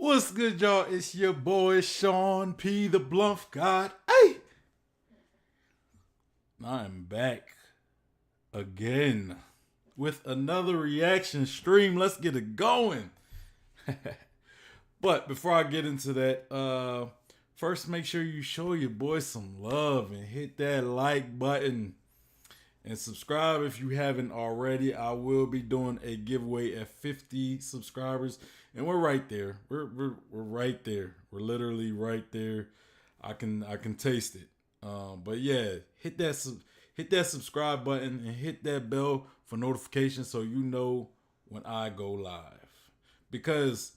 What's good, y'all? It's your boy Sean P. the Bluff God. Hey, I'm back again with another reaction stream. Let's get it going. But before I get into that, first make sure you show your boy some love and hit that like button and subscribe if you haven't already. I will be doing a giveaway at 50 subscribers, and we're right there. We're right there. We're literally right there. I can taste it. But yeah, hit that subscribe button and hit that bell for notifications so you know when I go live. Because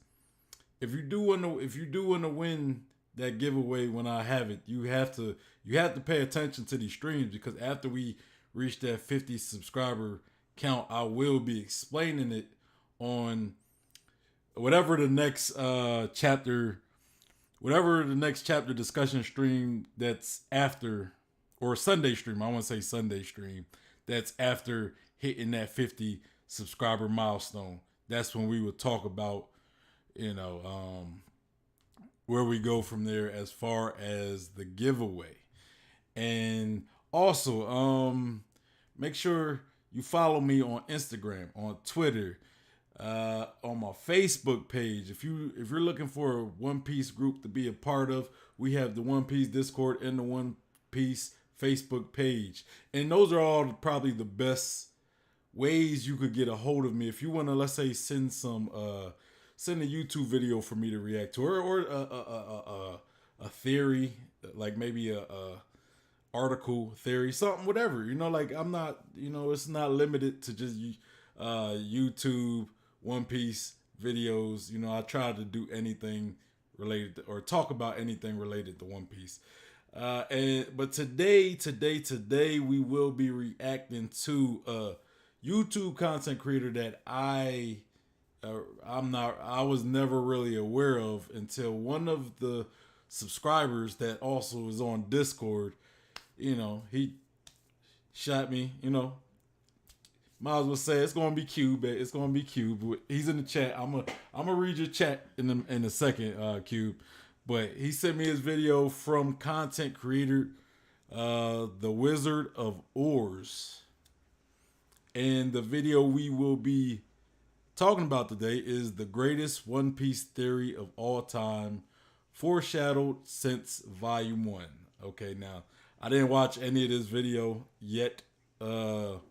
if you do want to win that giveaway when I have it, you have to pay attention to these streams, because after we reach that 50 subscriber count, I will be explaining it on whatever the next chapter discussion stream that's after, or Sunday stream. I want to say Sunday stream that's after hitting that 50 subscriber milestone. That's when we will talk about, where we go from there as far as the giveaway. And also, make sure you follow me on Instagram, on Twitter, on my Facebook page. If you're looking for a One Piece group to be a part of, we have the One Piece Discord and the One Piece Facebook page. And those are all probably the best ways you could get a hold of me. If you want to, let's say, send a YouTube video for me to react to, or a theory, like maybe a article theory, something, whatever, like, I'm not, it's not limited to just YouTube One Piece videos. I try to do anything related to, or talk about anything related to One Piece. But today we will be reacting to a YouTube content creator that I was never really aware of until one of the subscribers that also is on Discord, he shot me, might as well say it's gonna be Cube. It's gonna be Cube. He's in the chat. I'm gonna read your chat in a second, Cube. But he sent me his video from content creator, the Wizard of Oarz, and the video we will be talking about today is the greatest One Piece theory of all time, foreshadowed since Volume 1. Okay, now, I didn't watch any of this video yet, so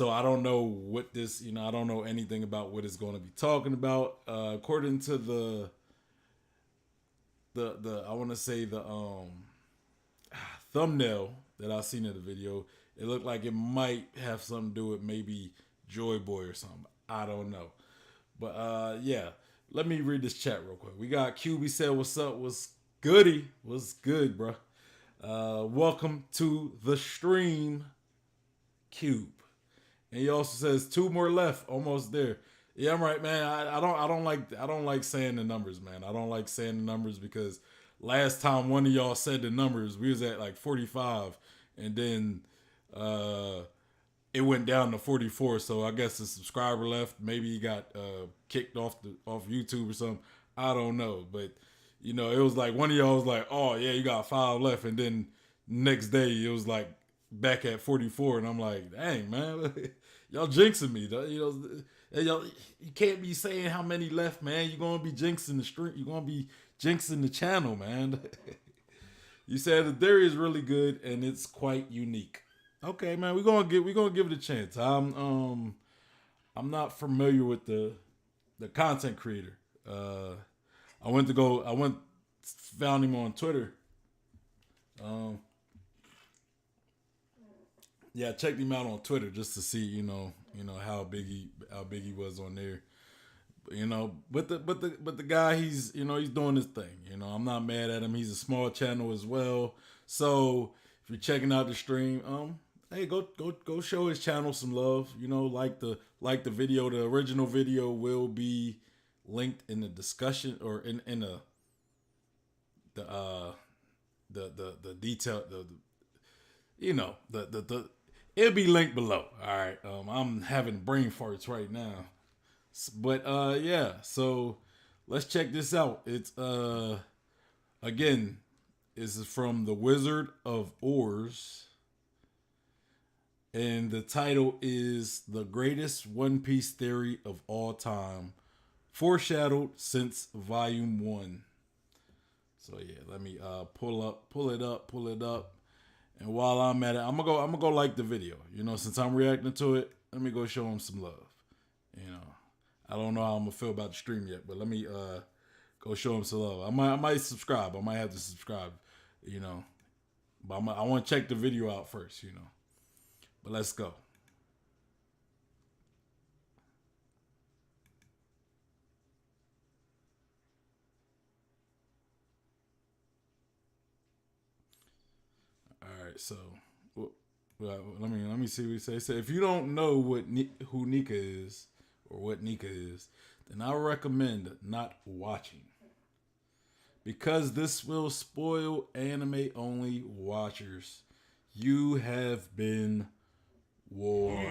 I don't know what this, I don't know anything about what it's going to be talking about. According to the I want to say the thumbnail that I seen in the video, it looked like it might have something to do with maybe Joy Boy or something. I don't know. But yeah, let me read this chat real quick. We got QB said, "What's up? What's goody? What's good, bro? Welcome to the stream, Cube." And he also says 2 more left, almost there. Yeah, I'm right, man. I don't like saying the numbers, man. I don't like saying the numbers because last time one of y'all said the numbers, we was at like 45, and then it went down to 44. So I guess the subscriber left. Maybe he got kicked off YouTube or something. I don't know, but it was like one of y'all was like, "Oh yeah, you got 5 left," and then next day it was like back at 44, and I'm like, "Dang, man, y'all jinxing me, though." Y'all, you can't be saying how many left, man. You're gonna be jinxing the stream. You're gonna be jinxing the channel, man. You said the theory is really good and it's quite unique. Okay, man, we're gonna give it a chance. I'm not familiar with the content creator. I found him on Twitter. Yeah, I checked him out on Twitter just to see, how big he was on there. But the guy, he's doing his thing. I'm not mad at him. He's a small channel as well. So if you're checking out the stream, hey, go show his channel some love. Like the video. The original video will be linked in the discussion, or in the detail, it'll be linked below. All right. I'm having brain farts right now, but yeah. So let's check this out. It's again, this is from the Wizard of Oarz. And the title is The Greatest One Piece Theory of All Time, Foreshadowed since Volume 1. So yeah, let me pull it up. And while I'm at it, I'm gonna go like the video. You know, since I'm reacting to it, let me go show him some love. You know, I don't know how I'm gonna feel about the stream yet, but let me go show him some love. I might subscribe. I might have to subscribe. You know, but I want to check the video out first. You know. But let's go. All right, so let me see what he says. So if you don't know who Nika is or what Nika is, then I recommend not watching, because this will spoil anime only watchers. You have been warned.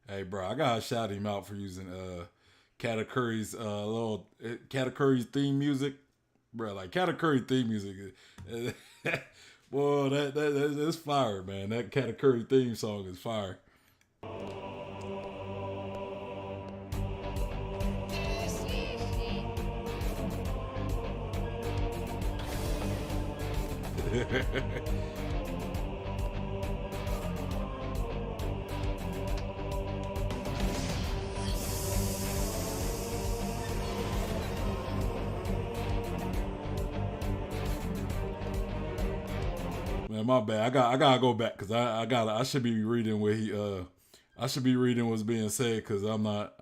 Hey, bro, I gotta shout him out for using Katakuri's little Katakuri's theme music, bro. Like Katakuri theme music, boy, that's fire, man. That Katakuri theme song is fire. Man, my bad. I gotta go back because I should be reading what I should be reading what's being said, because I'm not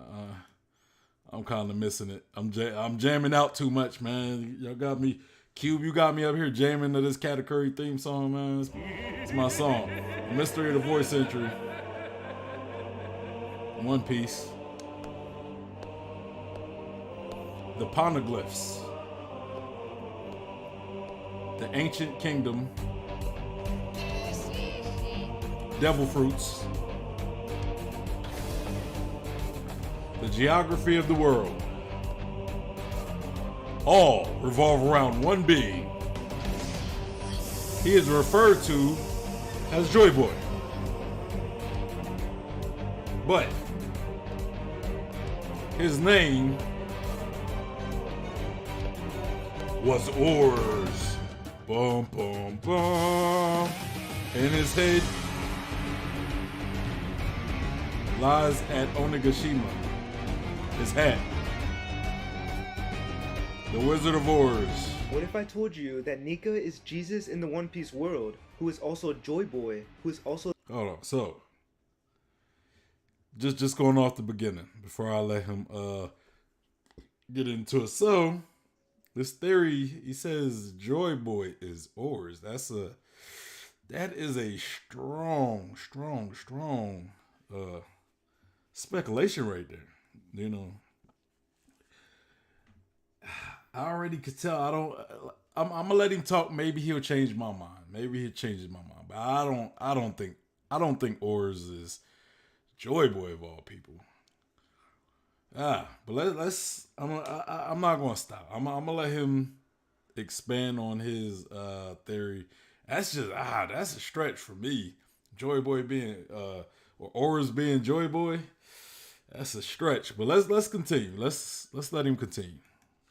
I'm kind of missing it. I'm jamming out too much, man. Y'all got me. Cube, you got me up here jamming to this Katakuri theme song, man. It's my song. The Mystery of the Voice Entry. One Piece. The Poneglyphs. The Ancient Kingdom. Devil Fruits. The Geography of the World. All revolve around one being. He is referred to as Joy Boy. But his name was Oarz. Bum, bum, bum. In his head lies at Onigashima. His hat. The Wizard of Oarz. What if I told you that Nika is Jesus in the One Piece world, who is also Joy Boy, who is also... Hold on, so just going off the beginning before I let him get into it. So this theory, he says Joy Boy is Oarz. That is a strong speculation right there. You know, I already could tell. I'm gonna let him talk. Maybe he'll change my mind. Maybe he changes my mind. But I don't think Oarz is Joy Boy of all people. But let's. I'm not gonna stop. I'm gonna let him expand on his theory. That's just that's a stretch for me. Joy Boy being or Oarz being Joy Boy. That's a stretch. But let's continue. Let's let him continue.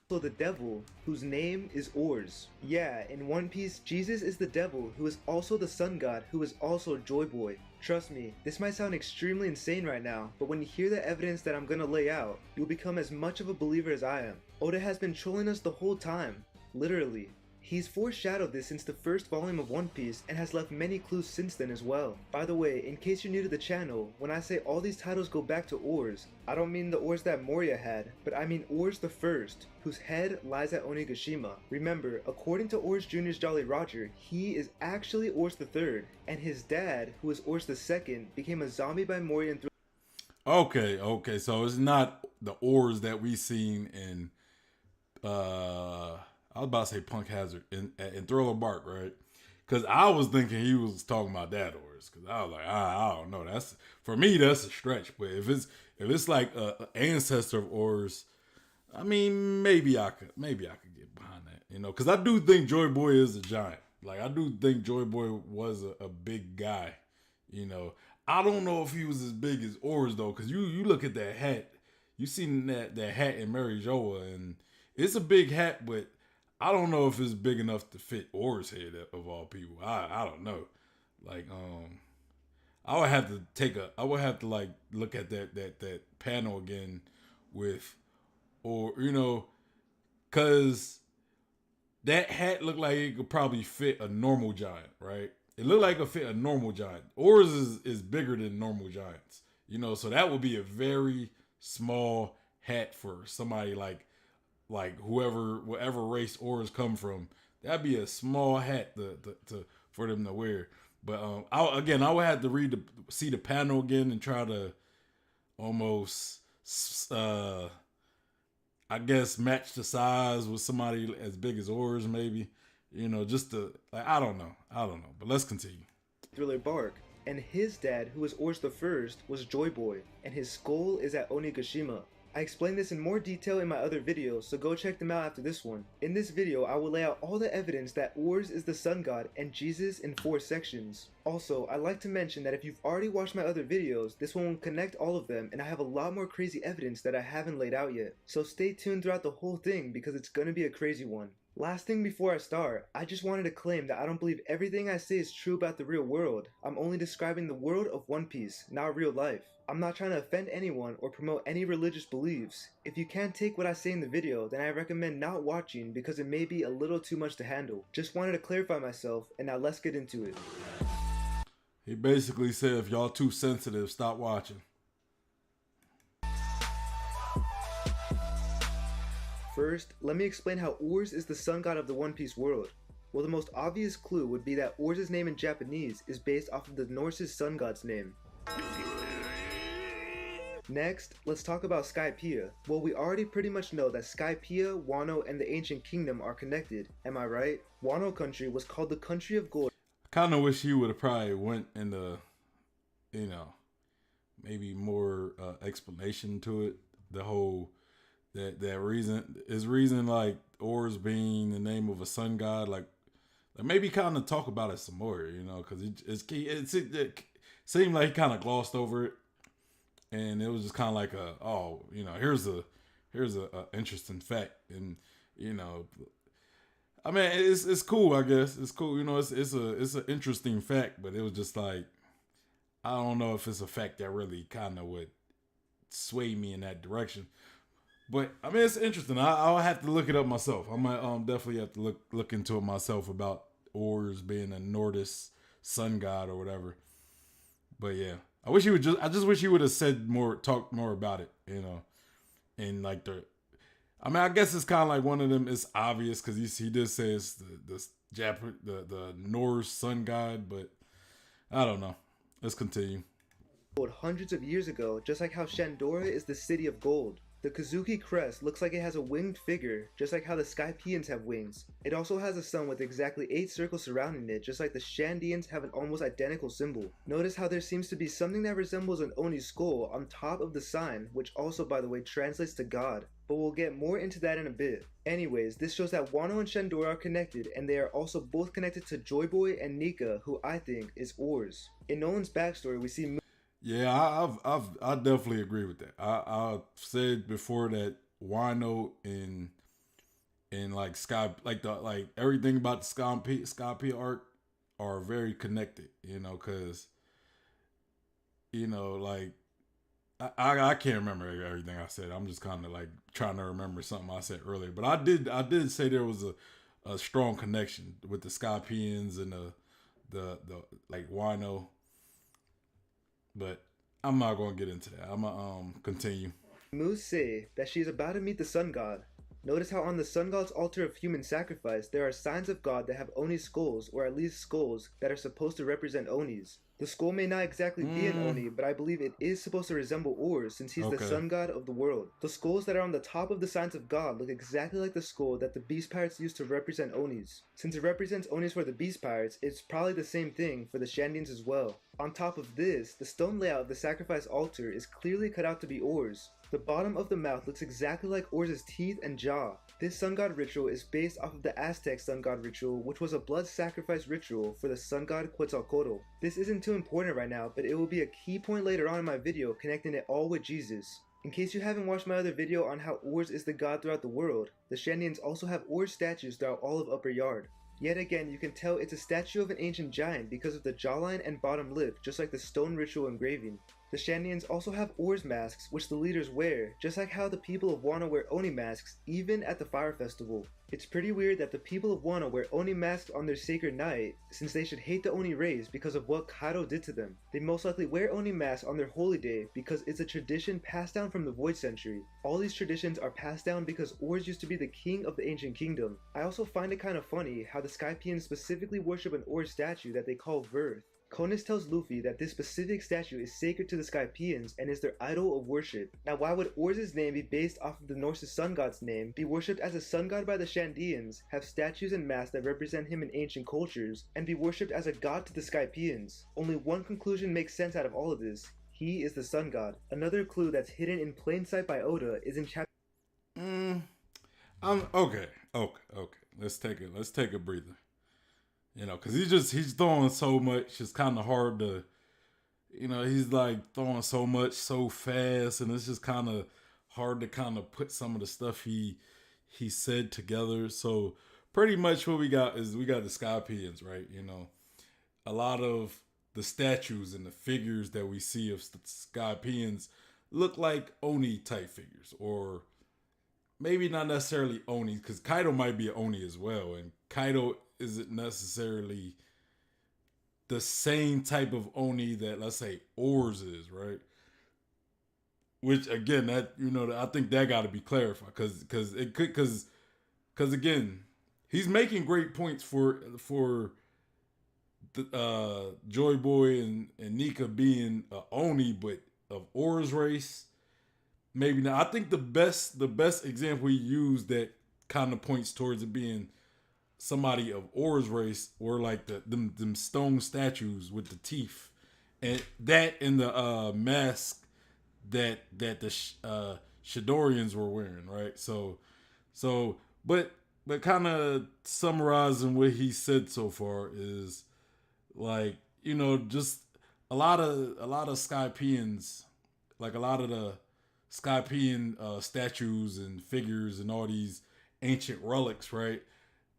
the devil, whose name is Oarz. Yeah, in One Piece, Jesus is the devil, who is also the sun god, who is also Joy Boy. Trust me, this might sound extremely insane right now, but when you hear the evidence that I'm gonna lay out, you'll become as much of a believer as I am. Oda has been trolling us the whole time. Literally. He's foreshadowed this since the first volume of One Piece and has left many clues since then as well. By the way, in case you're new to the channel, when I say all these titles go back to Oarz, I don't mean the Oarz that Moria had, but I mean Oarz the First, whose head lies at Onigashima. Remember, according to Oarz Jr.'s Jolly Roger, he is actually Oarz the Third, and his dad, who is Oarz the Second, became a zombie by Moria and Okay, so it's not the Oarz that we seen in I was about to say Punk Hazard in Thriller Bark, right? Because I was thinking he was talking about that Oarz. Because I was like, I don't know. That's for me. That's a stretch. But if it's like a ancestor of Oarz, I mean, maybe I could get behind that. Because I do think Joy Boy is a giant. Like I do think Joy Boy was a big guy. I don't know if he was as big as Oarz though. Because you look at that hat. You seen that hat in Mary Joa, and it's a big hat, but I don't know if it's big enough to fit Oarz head of all people. I don't know. Like I would have to like look at that panel again with, or cause that hat looked like it could probably fit a normal giant, right? It looked like it could fit a normal giant. Oarz is bigger than normal giants, so that would be a very small hat for somebody like whatever race Oarz come from. That'd be a small hat to for them to wear. But I would have to see the panel again and try to almost I guess match the size with somebody as big as Oarz, maybe. Just to I don't know. But let's continue. Thriller Bark, and his dad, who was Oarz the First, was Joy Boy, and his skull is at Onigashima. I explained this in more detail in my other videos, so go check them out after this one. In this video, I will lay out all the evidence that Oarz is the sun god and Jesus in 4 sections. Also, I'd like to mention that if you've already watched my other videos, this one will connect all of them, and I have a lot more crazy evidence that I haven't laid out yet. So stay tuned throughout the whole thing because it's gonna be a crazy one. Last thing before I start, I just wanted to claim that I don't believe everything I say is true about the real world. I'm only describing the world of One Piece, not real life. I'm not trying to offend anyone or promote any religious beliefs. If you can't take what I say in the video, then I recommend not watching because it may be a little too much to handle. Just wanted to clarify myself, and now let's get into it. He basically said if y'all too sensitive, stop watching. First, let me explain how Oarz is the sun god of the One Piece world. Well, the most obvious clue would be that Oarz's name in Japanese is based off of the Norse's sun god's name. Next, let's talk about Skypiea. Well, we already pretty much know that Skypiea, Wano, and the Ancient Kingdom are connected, am I right? Wano country was called the Country of Gold. I kind of wish he would have probably went into, maybe more explanation to it. The whole... That reason like Oarz being the name of a sun god, like maybe kind of talk about it some more, because it seemed like he kind of glossed over it, and it was just kind of like here's a interesting fact, and I mean it's cool, I guess it's cool, it's an interesting fact, but it was just like I don't know if it's a fact that really kind of would sway me in that direction. But I mean, it's interesting. I'll have to look it up myself. I might definitely have to look into it myself about Oarz being a Nordis sun god or whatever. But yeah, I just wish he would have talked more about it, and like I guess it's kind of like one of them. It's obvious because he did say it's the Norse sun god, but I don't know. Let's continue. Hundreds of years ago, just like how Shandora is the city of gold. The Kazuki crest looks like it has a winged figure, just like how the Skypeans have wings. It also has a sun with exactly 8 circles surrounding it, just like the Shandians have an almost identical symbol. Notice how there seems to be something that resembles an Oni's skull on top of the sign, which also, by the way, translates to God. But we'll get more into that in a bit. Anyways, this shows that Wano and Shandora are connected, and they are also both connected to Joy Boy and Nika, who I think is Oarz. In Nolan's backstory, we see... Yeah, I definitely agree with that. I've said before that Wano and like Sky, like everything about the Sky arc are very connected, because like I can't remember everything I said. I'm just kind of like trying to remember something I said earlier, but I did say there was a strong connection with the Skypeans and the like Wano. But I'm not going to get into that. I'm going to continue. Moose say that she's about to meet the sun god. Notice how on the sun god's altar of human sacrifice, there are signs of God that have Oni skulls, or at least skulls that are supposed to represent Onis. The skull may not exactly be an Oni, but I believe it is supposed to resemble Oarz since he's the sun god of the world. The skulls that are on the top of the signs of God look exactly like the skull that the beast pirates used to represent Onis. Since it represents Onis for the beast pirates, it's probably the same thing for the Shandians as well. On top of this, the stone layout of the sacrifice altar is clearly cut out to be Oarz. The bottom of the mouth looks exactly like Oarz's teeth and jaw. This sun god ritual is based off of the Aztec sun god ritual, which was a blood sacrifice ritual for the sun god Quetzalcoatl. This isn't too important right now, but it will be a key point later on in my video connecting it all with Jesus. In case you haven't watched my other video on how Oarz is the god throughout the world, the Shandians also have Oarz statues throughout all of Upper Yard. Yet again, you can tell it's a statue of an ancient giant because of the jawline and bottom lip, just like the stone ritual engraving. The Shandians also have Oarz masks, which the leaders wear, just like how the people of Wano wear Oni masks, even at the Fire Festival. It's pretty weird that the people of Wano wear Oni masks on their sacred night, since they should hate the Oni race because of what Kaido did to them. They most likely wear Oni masks on their holy day because it's a tradition passed down from the Void Century. All these traditions are passed down because Oarz used to be the king of the ancient kingdom. I also find it kind of funny how the Skypians specifically worship an Oarz statue that they call Verth. Konus tells Luffy that this specific statue is sacred to the Skypians and is their idol of worship. Now why would Oarz's name be based off of the Norse's sun god's name, be worshipped as a sun god by the Shandians, have statues and masks that represent him in ancient cultures, and be worshipped as a god to the Skypians? Only one conclusion makes sense out of all of this. He is the sun god. Another clue that's hidden in plain sight by Oda is in chapter... Okay. Let's take a breather. You know, because he's throwing so much. It's kind of hard to, you know, he's like throwing so much so fast, and it's just kind of hard to kind of put some of the stuff he said together. So pretty much what we got is we got the Skypians, right? You know, a lot of the statues and the figures that we see of Skypians look like Oni type figures, or maybe not necessarily Oni, because Kaido might be an Oni as well, and Kaido isn't necessarily the same type of Oni that, let's say, Oarz is, right? Which again, that, you know, I think that got to be clarified because again, he's making great points for the Joy Boy and Nika being a Oni, but of Oarz race, maybe not. I think the best example he used that kind of points towards it being somebody of Oarz race were like them stone statues with the teeth, and that in the mask that the Shadorians were wearing, right? So, but kind of summarizing what he said so far is like, you know, just a lot of Skypians, like a lot of the Skypian statues and figures and all these ancient relics, right?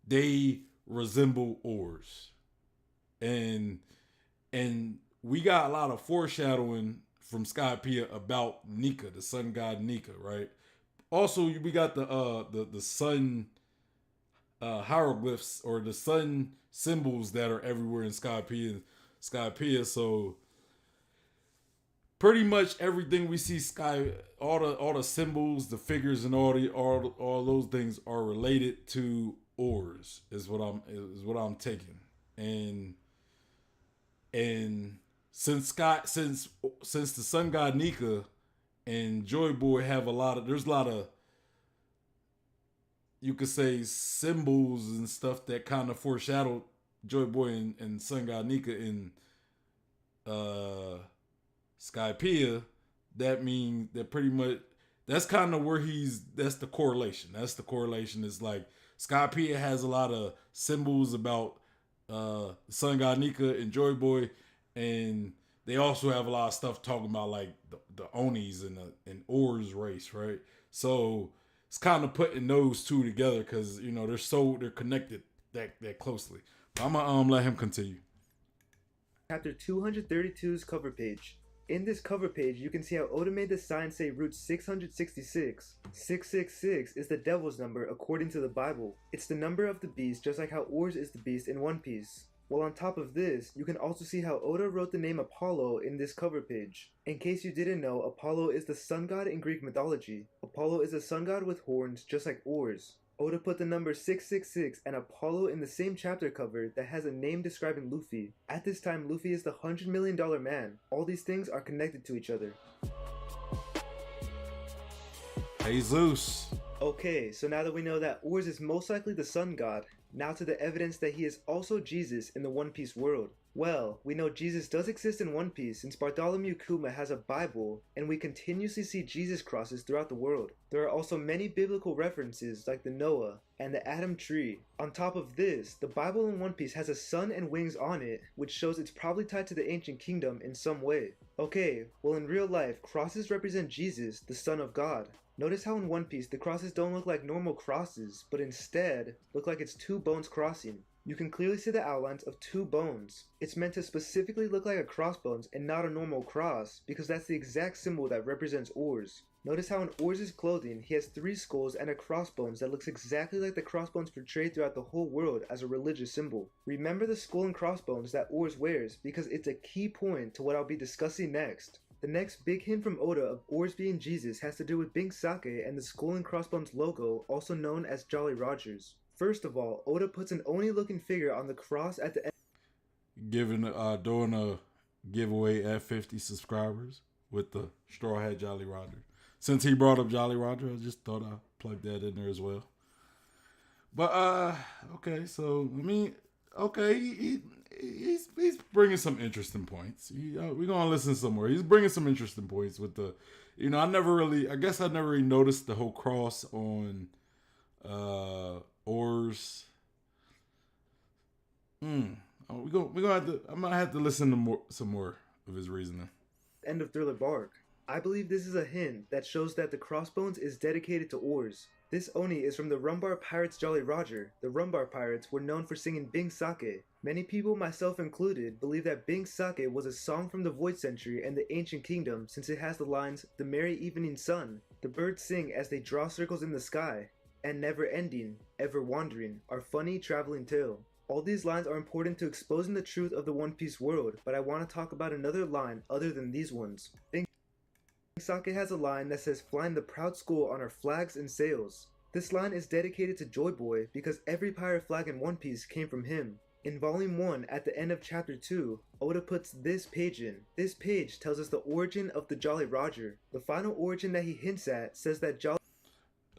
They resemble Oarz, and we got a lot of foreshadowing from Skypiea about Nika, the sun god Nika, right? Also, we got the sun hieroglyphs, or the sun symbols that are everywhere in Skypiea. So pretty much everything we see all the symbols, the figures, and all those things are related to Oarz, is what I'm taking. And since the sun god Nika and Joy Boy have there's a lot of, you could say, symbols and stuff that kind of foreshadowed Joy Boy and sun god Nika in Skypiea. That means that pretty much that's kind of where that's the correlation. It's like Skypiea has a lot of symbols about sun god Nika and Joy Boy, and they also have a lot of stuff talking about like the Onis and Oarz race, right? So it's kind of putting those two together because, you know, they're connected that closely. But I'm gonna let him continue. Chapter 232's cover page. In this cover page, you can see how Oda made the sign say route 666. 666 is the devil's number according to the Bible. It's the number of the beast, just like how Oarz is the beast in One Piece. Well, on top of this, you can also see how Oda wrote the name Apollo in this cover page. In case you didn't know, Apollo is the sun god in Greek mythology. Apollo is a sun god with horns just like Oarz. Oda put the number 666 and Apollo in the same chapter cover that has a name describing Luffy. At this time, Luffy is the $100 million man. All these things are connected to each other. Jesus. Okay, so now that we know that Oarz is most likely the sun god, now to the evidence that he is also Jesus in the One Piece world. Well, we know Jesus does exist in One Piece since Bartholomew Kuma has a Bible, and we continuously see Jesus crosses throughout the world. There are also many biblical references like the Noah and the Adam tree. On top of this, the Bible in One Piece has a sun and wings on it, which shows it's probably tied to the ancient kingdom in some way. Okay, well in real life, crosses represent Jesus, the Son of God. Notice how in One Piece the crosses don't look like normal crosses, but instead look like it's two bones crossing. You can clearly see the outlines of two bones. It's meant to specifically look like a crossbones and not a normal cross, because that's the exact symbol that represents Oarz. Notice how in Oarz's clothing he has three skulls and a crossbones that looks exactly like the crossbones portrayed throughout the whole world as a religious symbol. Remember the skull and crossbones that Oarz wears because it's a key point to what I'll be discussing next. The next big hint from Oda of Oarz being Jesus has to do with Bing Sake and the skull and crossbones logo, also known as Jolly Rogers. First of all, Oda puts an Oni looking figure on the cross at the end. Doing a giveaway at 50 subscribers with the Straw Hat Jolly Roger. Since he brought up Jolly Roger, I just thought I'd plug that in there as well. But okay, so I mean, okay, he's bringing some interesting points. We're gonna listen some more. He's bringing some interesting points with the, I guess I never really noticed the whole cross on Oarz. I'm gonna have to listen to some more of his reasoning. End of Thriller Bark. I believe this is a hint that shows that the crossbones is dedicated to Oarz. This Oni is from the Rumbar Pirates Jolly Roger. The Rumbar Pirates were known for singing Bing Sake. Many people, myself included, believe that Bing Sake was a song from the Void Century and the Ancient Kingdom since it has the lines, "The merry evening sun, the birds sing as they draw circles in the sky," and "never ending, ever wandering, our funny traveling tale." All these lines are important to exposing the truth of the One Piece world, but I want to talk about another line other than these ones. Bing Sake has a line that says, "Flying the proud skull on our flags and sails." This line is dedicated to Joy Boy because every pirate flag in One Piece came from him. In Volume 1, at the end of Chapter 2, Oda puts this page in. This page tells us the origin of the Jolly Roger. The final origin that he hints at says that Jolly...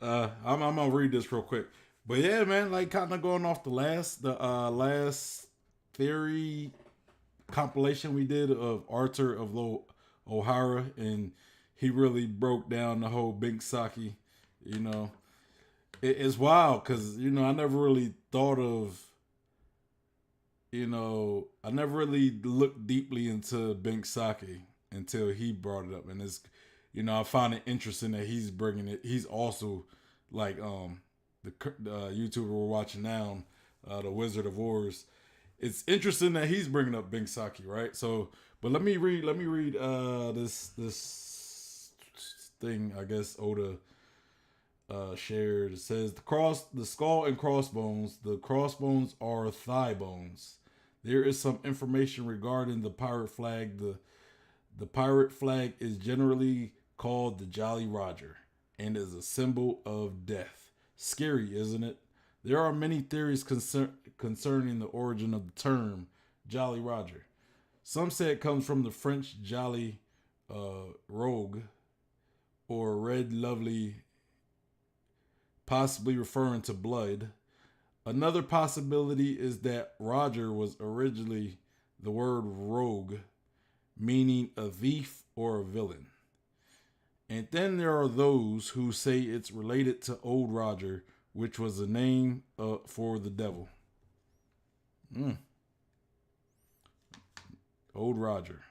I'm gonna read this real quick. But yeah, man, like kind of going off the last theory compilation we did of Arthur of O'Hara, and he really broke down the whole Bing Sake. It's wild because I never really thought of. I never really looked deeply into Bing Sake until he brought it up, and it's, I find it interesting that he's bringing it. He's also like the YouTuber we're watching now, the Wizard of Oarz. It's interesting that he's bringing up Bing Sake, right? So, but let me read this thing. I guess Oda shared. It says the skull and crossbones. The crossbones are thigh bones. There is some information regarding the pirate flag. The pirate flag is generally called the Jolly Roger and is a symbol of death. Scary, isn't it? There are many theories concerning the origin of the term Jolly Roger. Some say it comes from the French Jolly Rogue or Red Lovely, possibly referring to blood. Another possibility is that Roger was originally the word rogue, meaning a thief or a villain. And then there are those who say it's related to Old Roger, which was a name for the devil. Old Roger.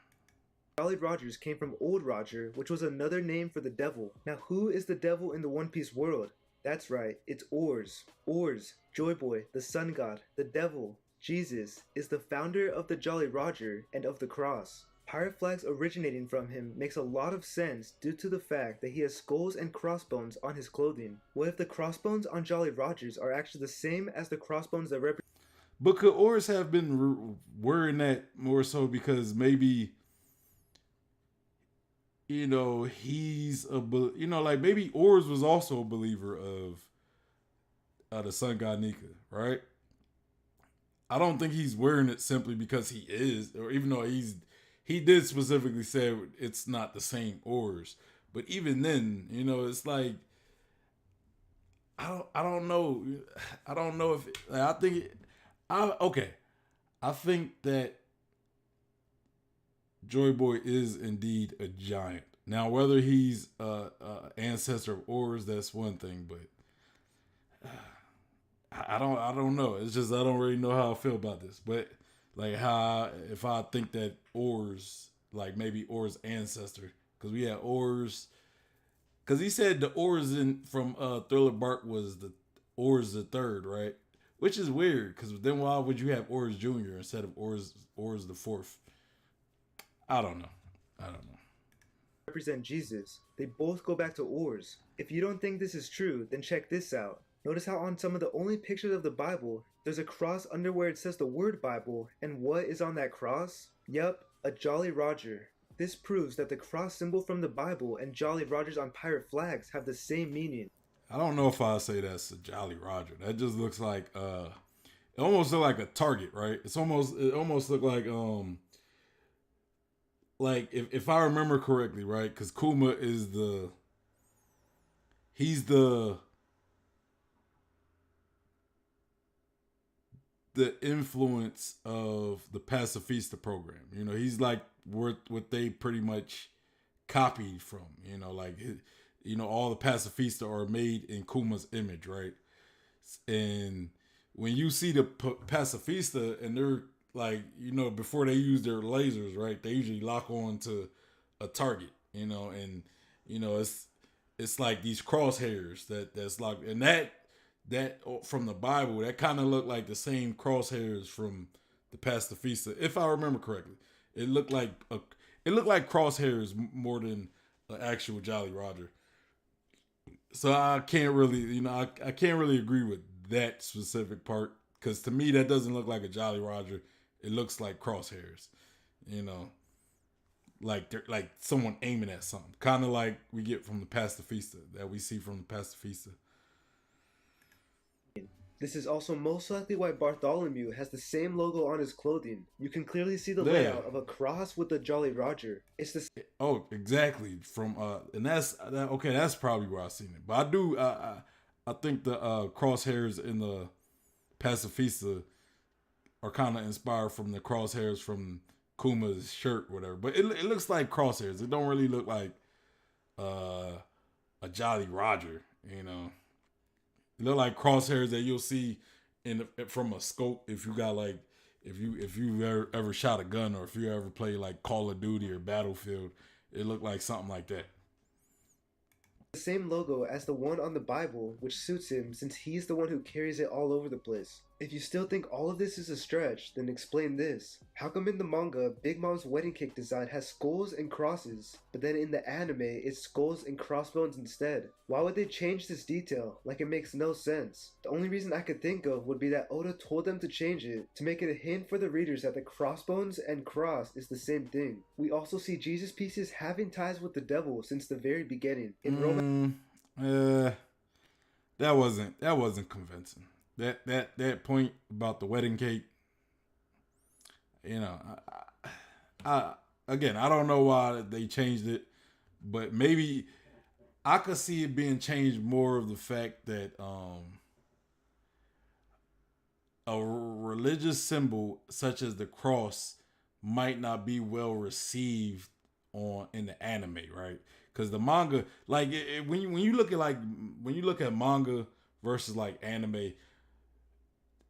Jolly Rogers came from Old Roger, which was another name for the devil. Now, who is the devil in the One Piece world? That's right, it's Oarz. Oarz, Joy Boy, the sun god, the devil, Jesus, is the founder of the Jolly Roger and of the cross. Pirate flags originating from him makes a lot of sense due to the fact that he has skulls and crossbones on his clothing. What if the crossbones on Jolly Rogers are actually the same as the crossbones that represent... But could Oris have been wearing that more so because maybe he's like maybe Oarz was also a believer of the sun god Nika, right? I don't think he's wearing it simply because he is, or even though he did specifically say it's not the same Oarz. But even then, it's like I don't know. I don't know if like, I think okay. I think that Joy Boy is indeed a giant. Now, whether he's ancestor of Oars, that's one thing, but I don't know. It's just I don't really know how I feel about this. But like how if I think that Oars, like maybe Oars ancestor, because we had Oars, because he said the Oars in from Thriller Bark was the Oars the third, right? Which is weird, because then why would you have Oars Jr. instead of Oars the fourth? I don't know. I don't know. Represent Jesus. They both go back to Oarz. If you don't think this is true, then check this out. Notice how on some of the only pictures of the Bible, there's a cross under where it says the word Bible, and what is on that cross? Yup, a Jolly Roger. This proves that the cross symbol from the Bible and Jolly Rogers on pirate flags have the same meaning. I don't know if I say that's a Jolly Roger. That just looks like it almost look like a target, right? It almost look like if I remember correctly, right? Because Kuma is he's the influence of the Pacifista program. He's like what they pretty much copied from. Like all the Pacifista are made in Kuma's image, right? And when you see the Pacifista and they're like, before they use their lasers, right? They usually lock on to a target, and it's like these crosshairs that's locked, and that from the Bible, that kind of looked like the same crosshairs from the Pacifista, if I remember correctly. It looked like crosshairs more than an actual Jolly Roger. So I can't really, I can't really agree with that specific part, because to me that doesn't look like a Jolly Roger. It looks like crosshairs, like they're like someone aiming at something, kind of like we get from the Pacifista, that we see from the Pacifista. This is also most likely why Bartholomew has the same logo on his clothing. You can clearly see the layout of a cross with the Jolly Roger. It's the Oh, exactly. From and that's okay. That's probably where I seen it. But I do. I think the crosshairs in the Pacifista are kind of inspired from the crosshairs from Kuma's shirt, whatever. But it looks like crosshairs. It don't really look like a Jolly Roger. It look like crosshairs that you'll see from a scope if you got like if you ever shot a gun, or if you ever play like Call of Duty or Battlefield. It looked like something like that. the same logo as the one on the Bible, which suits him since he's the one who carries it all over the place. If you still think all of this is a stretch, then explain this. How come in the manga, Big Mom's wedding cake design has skulls and crosses, but then in the anime, it's skulls and crossbones instead? Why would they change this detail? Like, it makes no sense. The only reason I could think of would be that Oda told them to change it, to make it a hint for the readers that the crossbones and cross is the same thing. We also see Jesus pieces having ties with the devil since the very beginning. In that wasn't convincing. That point about the wedding cake, I again, I don't know why they changed it, but maybe I could see it being changed more of the fact that a religious symbol such as the cross might not be well received in the anime, right? Because the manga, like when you look at manga versus like anime.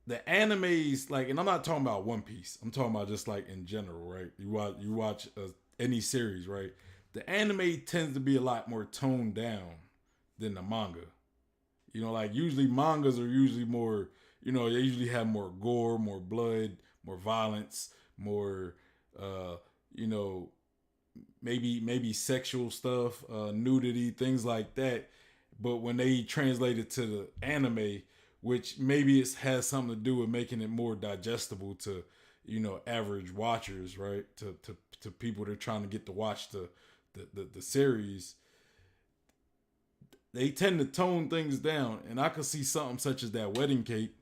The animes, like, and I'm not talking about One Piece. I'm talking about just like in general, right? You watch any series, right? The anime tends to be a lot more toned down than the manga. Like usually mangas are usually more, they usually have more gore, more blood, more violence, more, maybe sexual stuff, nudity, things like that. But when they translate it to the anime, which maybe it has something to do with making it more digestible to, average watchers, right? To people that are trying to get to watch the series. They tend to tone things down, and I could see something such as that wedding cake,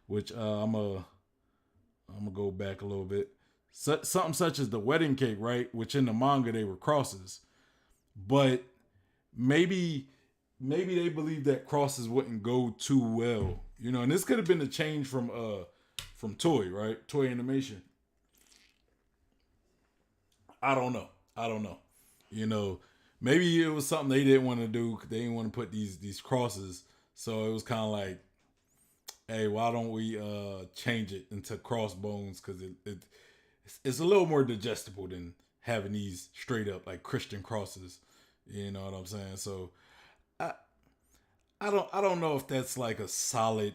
which I'm gonna go back a little bit. Something such as the wedding cake, right? Which in the manga they were crosses, but maybe they believe that crosses wouldn't go too well, And this could have been a change from Toy, right? Toy Animation. I don't know. Maybe it was something they didn't want to do. They didn't want to put these crosses, so it was kind of like, hey, why don't we change it into crossbones? Because it's a little more digestible than having these straight up like Christian crosses. You know what I'm saying? So I don't know if that's like a solid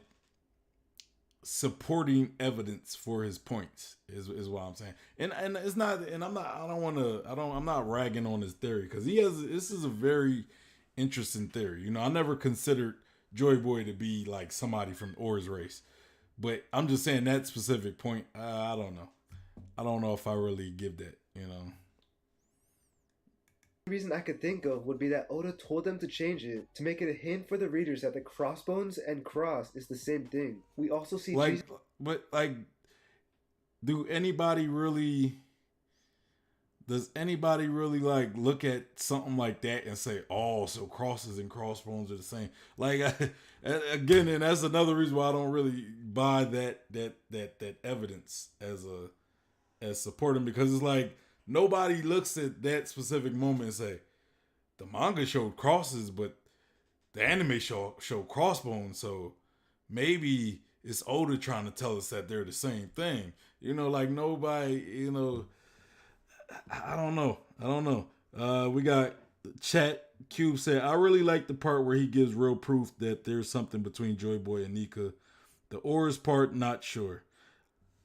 supporting evidence for his points is what I'm saying. And it's not, and I'm not ragging on his theory, because this is a very interesting theory. I never considered Joy Boy to be like somebody from Oarz race, but I'm just saying that specific point, I don't know. I don't know if I really give that, The reason I could think of would be that Oda told them to change it to make it a hint for the readers that the crossbones and cross is the same thing. We also see does anybody really like look at something like that and say, oh, so crosses and crossbones are the same? Like, again, and that's another reason why I don't really buy that evidence as supporting, because it's like nobody looks at that specific moment and say, the manga showed crosses, but the anime showed crossbones, so maybe it's Oda trying to tell us that they're the same thing. Like nobody, I don't know. We got chat. Cube said, I really like the part where he gives real proof that there's something between Joy Boy and Nika. The Oarz part, not sure.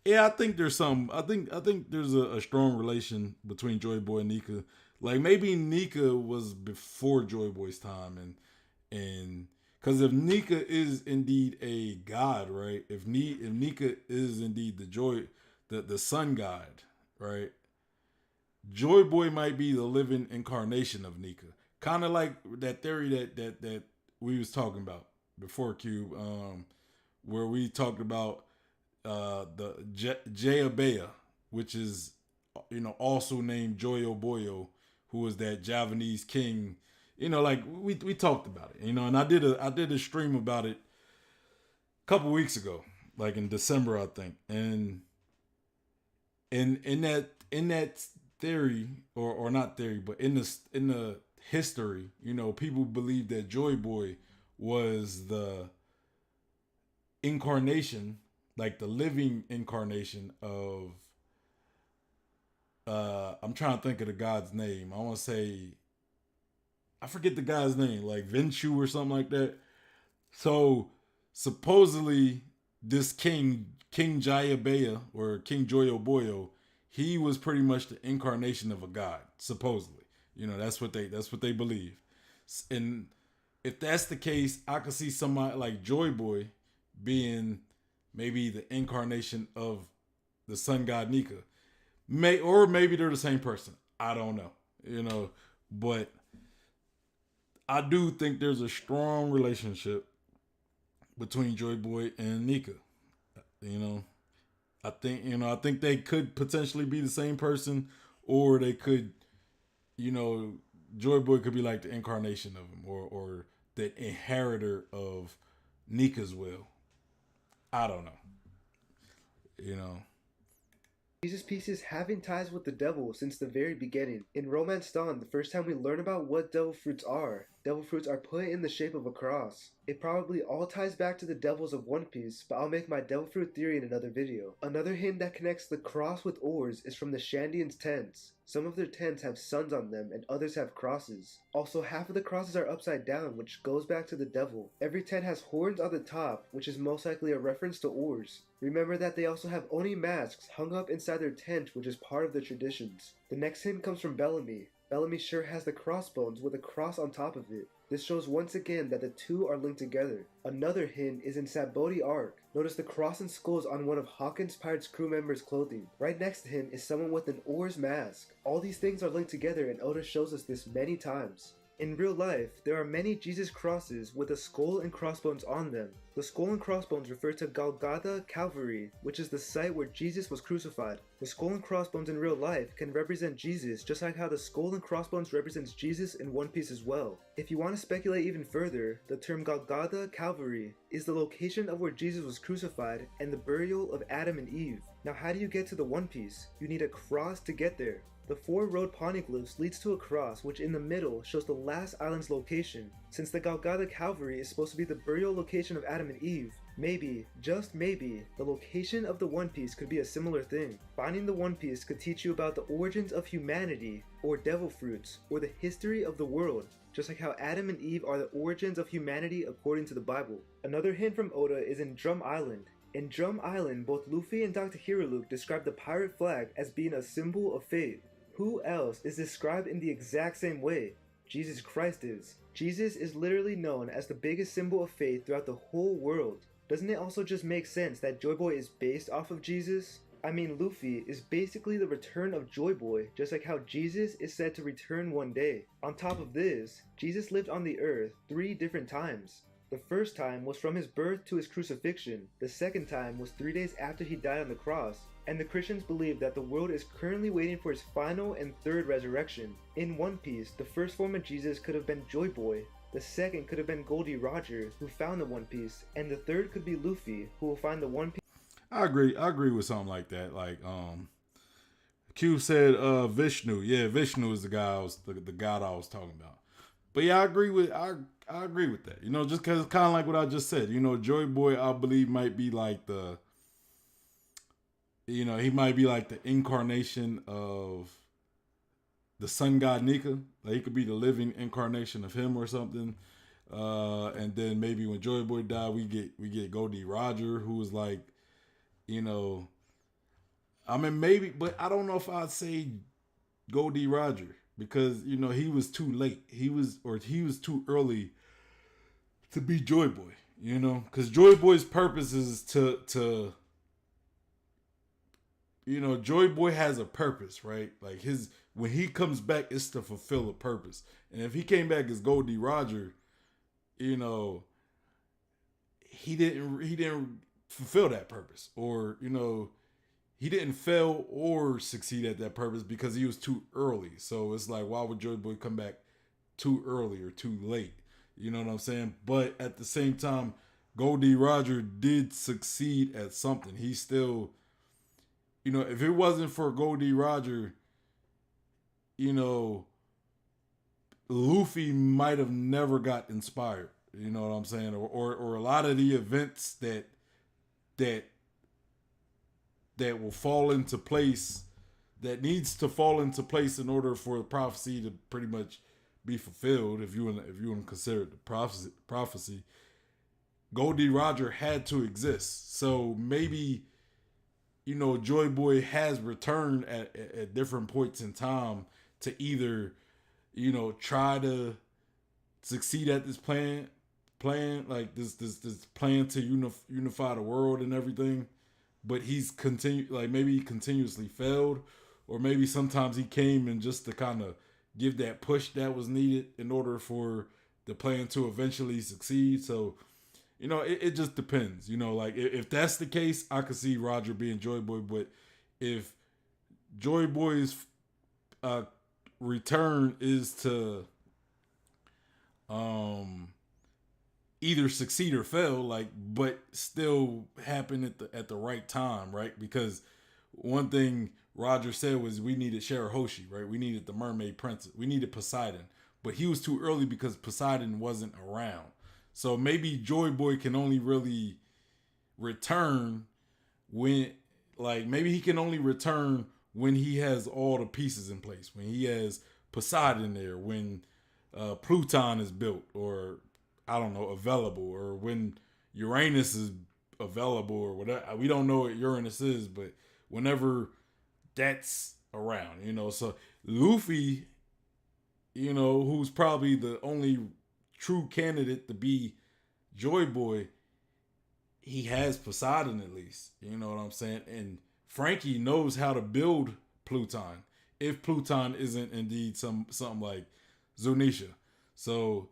Yeah, I think there's some. I think there's a strong relation between Joy Boy and Nika. Like maybe Nika was before Joy Boy's time, and because if Nika is indeed a god, right? If Nika is indeed the sun god, right? Joy Boy might be the living incarnation of Nika. Kind of like that theory that we was talking about before, Cube, where we talked about the Jayabea, which is also named Joyo Boyo, who was that Javanese king. Like we talked about it, and I did a stream about it a couple weeks ago, like in December, I think, and in that theory, or not theory, but in the history, people believe that Joy Boy was the incarnation, like the living incarnation of I'm trying to think of the god's name. I want to say, I forget the guy's name, like Venshu or something like that. So supposedly this King Jayabea, or King Joyo Boyo, he was pretty much the incarnation of a god, supposedly. That's what they believe. And if that's the case, I could see somebody like Joy Boy being maybe the incarnation of the sun god Nika. Or maybe they're the same person. I don't know. But I do think there's a strong relationship between Joy Boy and Nika. I think they could potentially be the same person, or they could, Joy Boy could be like the incarnation of him, or the inheritor of Nika's will. I don't know. Jesus pieces having ties with the devil since the very beginning. In Romance Dawn, the first time we learn about what devil fruits are put in the shape of a cross. It probably all ties back to the devils of One Piece, but I'll make my devil fruit theory in another video. Another hint that connects the cross with Oarz is from the Shandians' tents. Some of their tents have suns on them and others have crosses. Also, half of the crosses are upside down, which goes back to the devil. Every tent has horns on the top, which is most likely a reference to Oarz. Remember that they also have Oni masks hung up inside their tent, which is part of the traditions. The next hint comes from Bellamy. Bellamy sure has the crossbones with a cross on top of it. This shows once again that the two are linked together. Another hint is in Saboti Arc. Notice the cross and skulls on one of Hawkins' Pirates crew members' clothing. Right next to him is someone with an Oarz mask. All these things are linked together, and Oda shows us this many times. In real life, there are many Jesus crosses with a skull and crossbones on them. The skull and crossbones refer to Golgotha Calvary, which is the site where Jesus was crucified. The skull and crossbones in real life can represent Jesus, just like how the skull and crossbones represents Jesus in One Piece as well. If you want to speculate even further, the term Golgotha Calvary is the location of where Jesus was crucified and the burial of Adam and Eve. Now, how do you get to the One Piece? You need a cross to get there. The four-road poneglyphs leads to a cross which in the middle shows the last island's location. Since the Golgotha Calvary is supposed to be the burial location of Adam and Eve, maybe, just maybe, the location of the One Piece could be a similar thing. Finding the One Piece could teach you about the origins of humanity, or devil fruits, or the history of the world, just like how Adam and Eve are the origins of humanity according to the Bible. Another hint from Oda is in Drum Island. In Drum Island, both Luffy and Dr. Hiriluk describe the pirate flag as being a symbol of faith. Who else is described in the exact same way? Jesus Christ is. Jesus is literally known as the biggest symbol of faith throughout the whole world. Doesn't it also just make sense that Joy Boy is based off of Jesus? I mean, Luffy is basically the return of Joy Boy, just like how Jesus is said to return one day. On top of this, Jesus lived on the earth 3 different times. The first time was from his birth to his crucifixion. The second time was 3 days after he died on the cross. And the Christians believe that the world is currently waiting for his final and third resurrection. In One Piece, the first form of Jesus could have been Joy Boy, the second could have been Goldie Roger, who found the One Piece, and the third could be Luffy, who will find the One Piece. I agree with something like that. Like Q said Vishnu. Yeah, Vishnu is the guy the god I was talking about. But yeah, I agree with that. You know, just because it's kind of like what I just said. You know, Joy Boy, I believe, might be like he might be like the incarnation of the sun god Nika. Like he could be the living incarnation of him or something. And then maybe when Joy Boy died, we get Goldie Roger, who was like, you know, I mean maybe, but I don't know if I'd say Goldie Roger because you know he was too late. He was too early to be Joy Boy. You know, because Joy Boy's purpose is to you know, Joy Boy has a purpose, right? Like when he comes back, it's to fulfill a purpose. And if he came back as Goldie Roger, you know, he didn't fulfill that purpose, or you know, he didn't fail or succeed at that purpose because he was too early. So it's like, why would Joy Boy come back too early or too late? You know what I'm saying? But at the same time, Goldie Roger did succeed at something. He still, you know, if it wasn't for Goldie Roger, you know, Luffy might have never got inspired. You know what I'm saying? Or a lot of the events that will fall into place, that needs to fall into place in order for the prophecy to pretty much be fulfilled. If you want to consider it the prophecy, Goldie Roger had to exist. So maybe, you know, Joy Boy has returned at different points in time to either, you know, try to succeed at this plan like this plan to unify the world and everything, but maybe he continuously failed, or maybe sometimes he came and just to kind of give that push that was needed in order for the plan to eventually succeed. So, you know, it just depends. You know, like if that's the case, I could see Roger being Joy Boy, but if Joy Boy's return is to either succeed or fail, like, but still happen at the right time, right? Because one thing Roger said was we needed Shirahoshi, right? We needed the Mermaid Princess. We needed Poseidon, but he was too early because Poseidon wasn't around. So maybe Joy Boy can only really return when, like, maybe he can only return when he has all the pieces in place, when he has Poseidon there, when Pluton is built, or I don't know, available, or when Uranus is available, or whatever. We don't know what Uranus is, but whenever that's around, you know. So Luffy, you know, who's probably the only true candidate to be Joy Boy, he has Poseidon at least. You know what I'm saying? And Frankie knows how to build Pluton, if Pluton isn't indeed something like Zunisha. So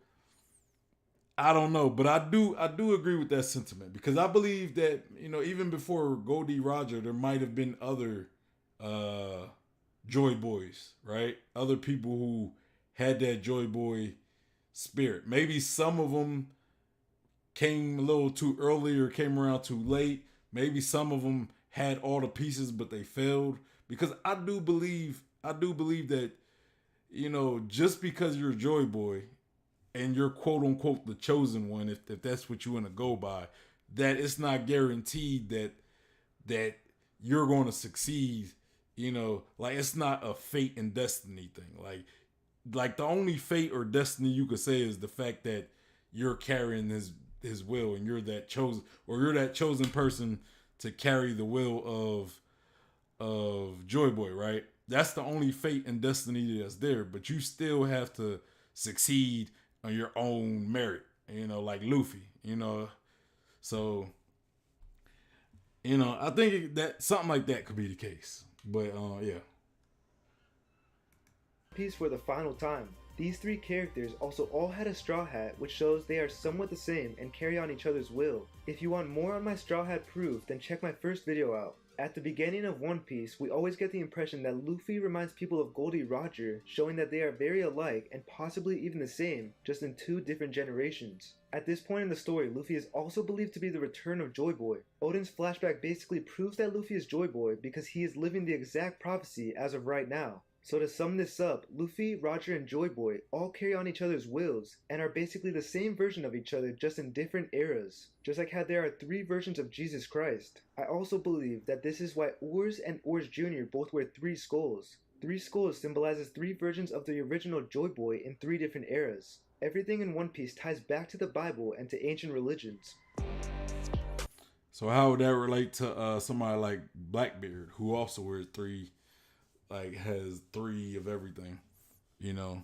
I don't know, but I do agree with that sentiment, because I believe that, you know, even before Goldie Roger, there might have been other Joy Boys, right? Other people who had that Joy Boy spirit. Maybe some of them came a little too early or came around too late. Maybe some of them had all the pieces, but they failed. Because I do believe that, you know, just because you're a Joy Boy and you're quote unquote the chosen one, if that's what you want to go by, that it's not guaranteed that you're going to succeed. You know, like, it's not a fate and destiny thing. Like the only fate or destiny you could say is the fact that you're carrying his will, and you're that chosen person to carry the will of Joy Boy, right? That's the only fate and destiny that's there, but you still have to succeed on your own merit, you know, like Luffy, you know. So, you know, I think that something like that could be the case. But yeah. Piece for the final time. These three characters also all had a straw hat, which shows they are somewhat the same and carry on each other's will. If you want more on my straw hat proof, then check my first video out. At the beginning of One Piece, we always get the impression that Luffy reminds people of Goldie Roger, showing that they are very alike and possibly even the same, just in two different generations. At this point in the story, Luffy is also believed to be the return of Joy Boy. Oden's flashback basically proves that Luffy is Joy Boy because he is living the exact prophecy as of right now. So to sum this up, Luffy, Roger, and Joy Boy all carry on each other's wills and are basically the same version of each other, just in different eras. Just like how there are three versions of Jesus Christ. I also believe that this is why Oarz and Oarz Jr. both wear three skulls. Three skulls symbolizes three versions of the original Joy Boy in three different eras. Everything in One Piece ties back to the Bible and to ancient religions. So how would that relate to somebody like Blackbeard, who also wears three? Like, has three of everything, you know,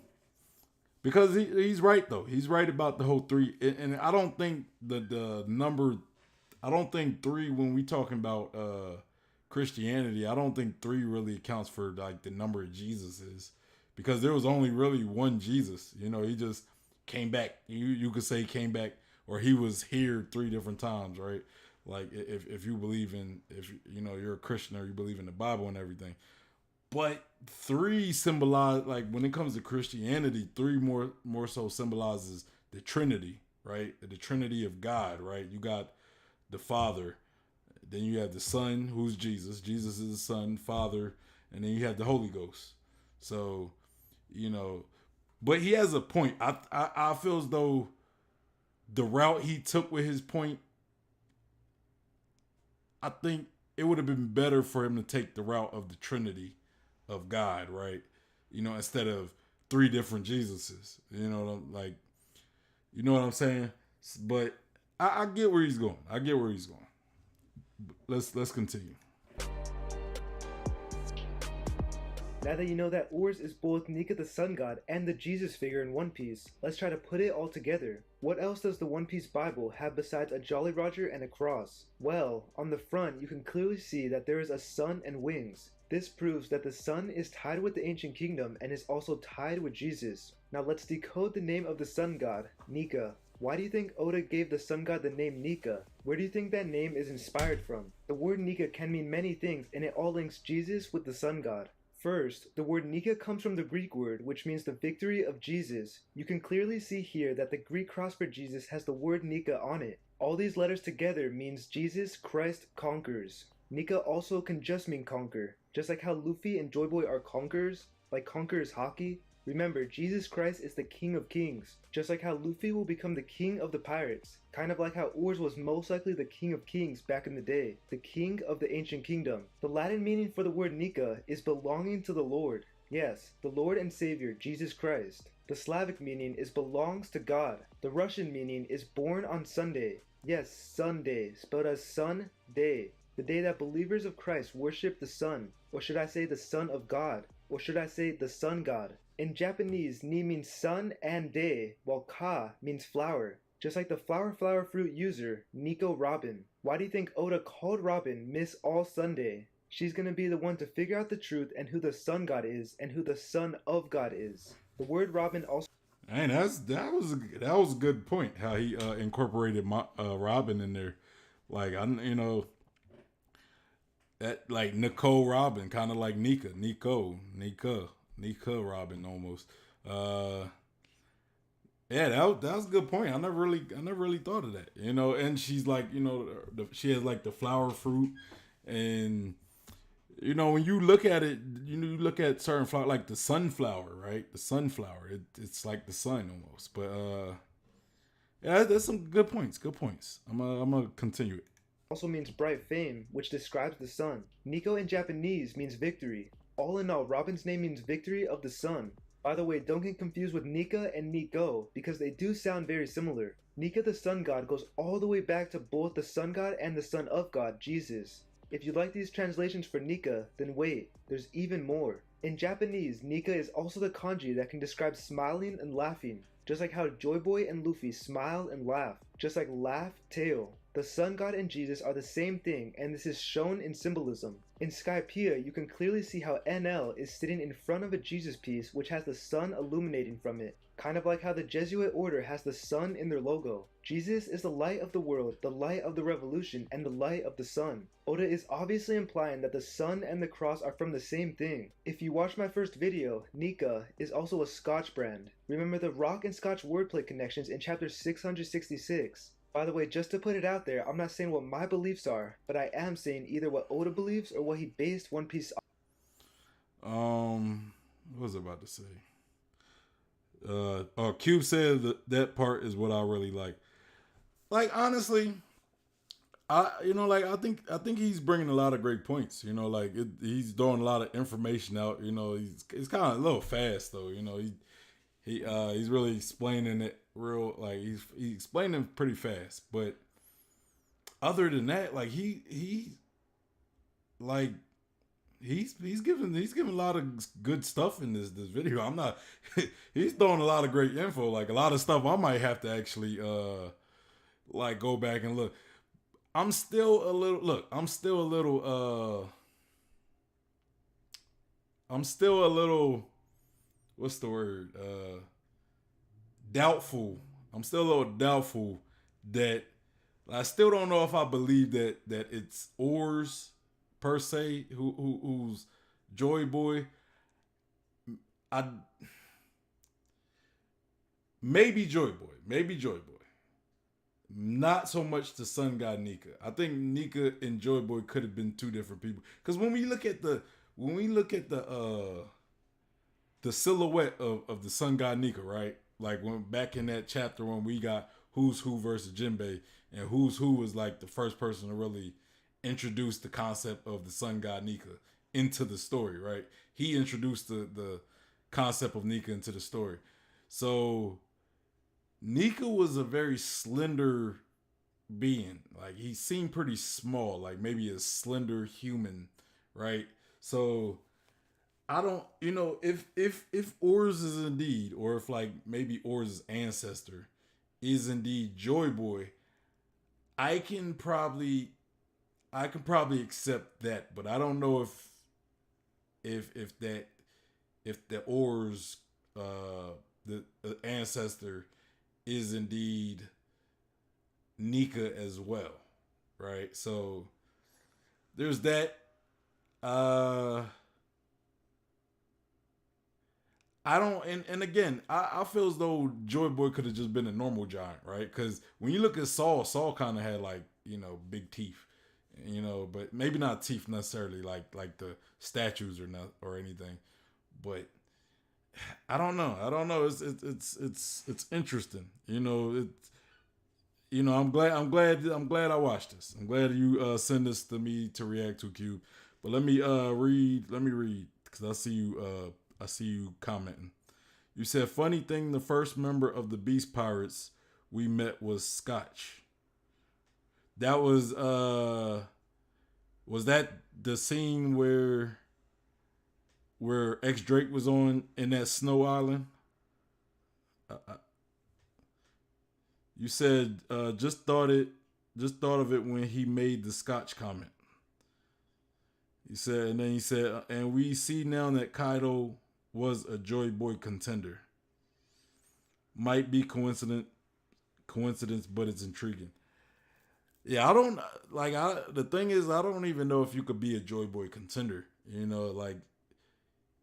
because he's right though. He's right about the whole three, and I don't think the number. I don't think three, when we talking about Christianity, I don't think three really accounts for like the number of Jesuses, because there was only really one Jesus. You know, he just came back. You could say came back, or he was here three different times, right? Like if you believe in, if you know you're a Christian or you believe in the Bible and everything. But three symbolize, like when it comes to Christianity, three more so symbolizes the Trinity, right? The Trinity of God, right? You got the Father, then you have the Son, who's Jesus. Jesus is the Son, Father, and then you have the Holy Ghost. So, you know, but he has a point. I feel as though the route he took with his point, I think it would have been better for him to take the route of the Trinity of God, right? You know, instead of three different Jesuses. You know, like, you know what I'm saying? But I get where he's going. Let's continue. Now that you know that Oarz is both Nika the Sun God and the Jesus figure in One Piece, let's try to put it all together. What else does the One Piece Bible have besides a Jolly Roger and a cross? Well, on the front you can clearly see that there is a sun and wings. This proves that the sun is tied with the ancient kingdom and is also tied with Jesus. Now let's decode the name of the sun god, Nika. Why do you think Oda gave the sun god the name Nika? Where do you think that name is inspired from? The word Nika can mean many things, and it all links Jesus with the sun god. First, the word Nika comes from the Greek word, which means the victory of Jesus. You can clearly see here that the Greek cross for Jesus has the word Nika on it. All these letters together means Jesus Christ conquers. Nika also can just mean conquer. Just like how Luffy and Joy Boy are conquerors, like conquerors hockey. Remember, Jesus Christ is the King of Kings. Just like how Luffy will become the King of the Pirates. Kind of like how Oarz was most likely the King of Kings back in the day. The King of the Ancient Kingdom. The Latin meaning for the word Nika is belonging to the Lord. Yes, the Lord and Savior, Jesus Christ. The Slavic meaning is belongs to God. The Russian meaning is born on Sunday. Yes, Sunday, spelled as Sun Day. The day that believers of Christ worship the sun, or should I say the Son of God, or should I say the Sun God. In Japanese, ni means sun and day, while ka means flower. Just like the flower fruit user, Nico Robin. Why do you think Oda called Robin Miss All Sunday? She's gonna be the one to figure out the truth and who the sun god is and who the son of God is. The word Robin also And that was a good point. How he incorporated Robin in there, like I you know that like Nicole Robin, kind of like Nika Robin almost. Uh, yeah, that was a good point. I never really thought of that. You know, and she's like, you know, she has like the flower fruit, and you know when you look at it, you know, you look at certain flower like the sunflower, right? The sunflower, it's like the sun almost. But yeah, that's some good points. Good points. I'm gonna continue it. means bright fame, which describes the sun. Nico in Japanese means victory. All in all, Robin's name means victory of the sun. By the way, don't get confused with Nika and Nico, because they do sound very similar. Nika the sun god goes all the way back to both the sun god and the son of God, Jesus. If you like these translations for Nika, then wait, there's even more. In Japanese, Nika is also the kanji that can describe smiling and laughing, just like how Joy Boy and Luffy smile and laugh, just like laugh, tail. The sun god and Jesus are the same thing, and this is shown in symbolism. In Skypiea, you can clearly see how NL is sitting in front of a Jesus piece which has the sun illuminating from it, kind of like how the Jesuit order has the sun in their logo. Jesus is the light of the world, the light of the revolution, and the light of the sun. Oda is obviously implying that the sun and the cross are from the same thing. If you watched my first video, Nika is also a Scotch brand. Remember the rock and Scotch wordplay connections in chapter 666. By the way, just to put it out there, I'm not saying what my beliefs are, but I am saying either what Oda believes or what he based One Piece what was I about to say? Cube said that part is what I really like. Like honestly, I think he's bringing a lot of great points. You know, like he's throwing a lot of information out. You know, it's kind of a little fast though. You know, he's really explaining it real like he's explaining pretty fast. But other than that, like like he's giving a lot of good stuff in this video. I'm not he's throwing a lot of great info, like a lot of stuff I might have to actually like go back and look. I'm still a little I'm still a little what's the word? Doubtful. I'm still a little doubtful that I still don't know if I believe that it's Oarz per se who's Joy Boy. I maybe Joy Boy. Not so much the Sun God Nika. I think Nika and Joy Boy could have been two different people. Because when we look at the silhouette of the Sun God Nika, right? Like when back in that chapter when we got Who's Who versus Jinbei, and Who's Who was like the first person to really introduce the concept of the Sun God Nika into the story, right? He introduced the concept of Nika into the story. So Nika was a very slender being. Like he seemed pretty small, like maybe a slender human, right? So I don't, you know, if Oarz is indeed, or if like maybe Oarz's ancestor is indeed Joy Boy, I can probably accept that, but I don't know if the Oarz the ancestor is indeed Nika as well, right? So there's that. I don't, and again, I feel as though Joy Boy could have just been a normal giant, right? Because when you look at Saul kind of had like, you know, big teeth, you know, but maybe not teeth necessarily like the statues or anything, but I don't know. It's interesting, you know. I'm glad I watched this. I'm glad you send this to me to react to, Cube. But let me read because I see you commenting. You said, funny thing, the first member of the Beast Pirates we met was Scotch. That was that the scene where where X Drake was on in that snow island? You said just thought of it when he made the Scotch comment. He said, and then he said, and we see now that Kaido was a Joy Boy contender. Might be coincidence, but it's intriguing. Yeah, I don't like. The thing is, I don't even know if you could be a Joy Boy contender. You know, like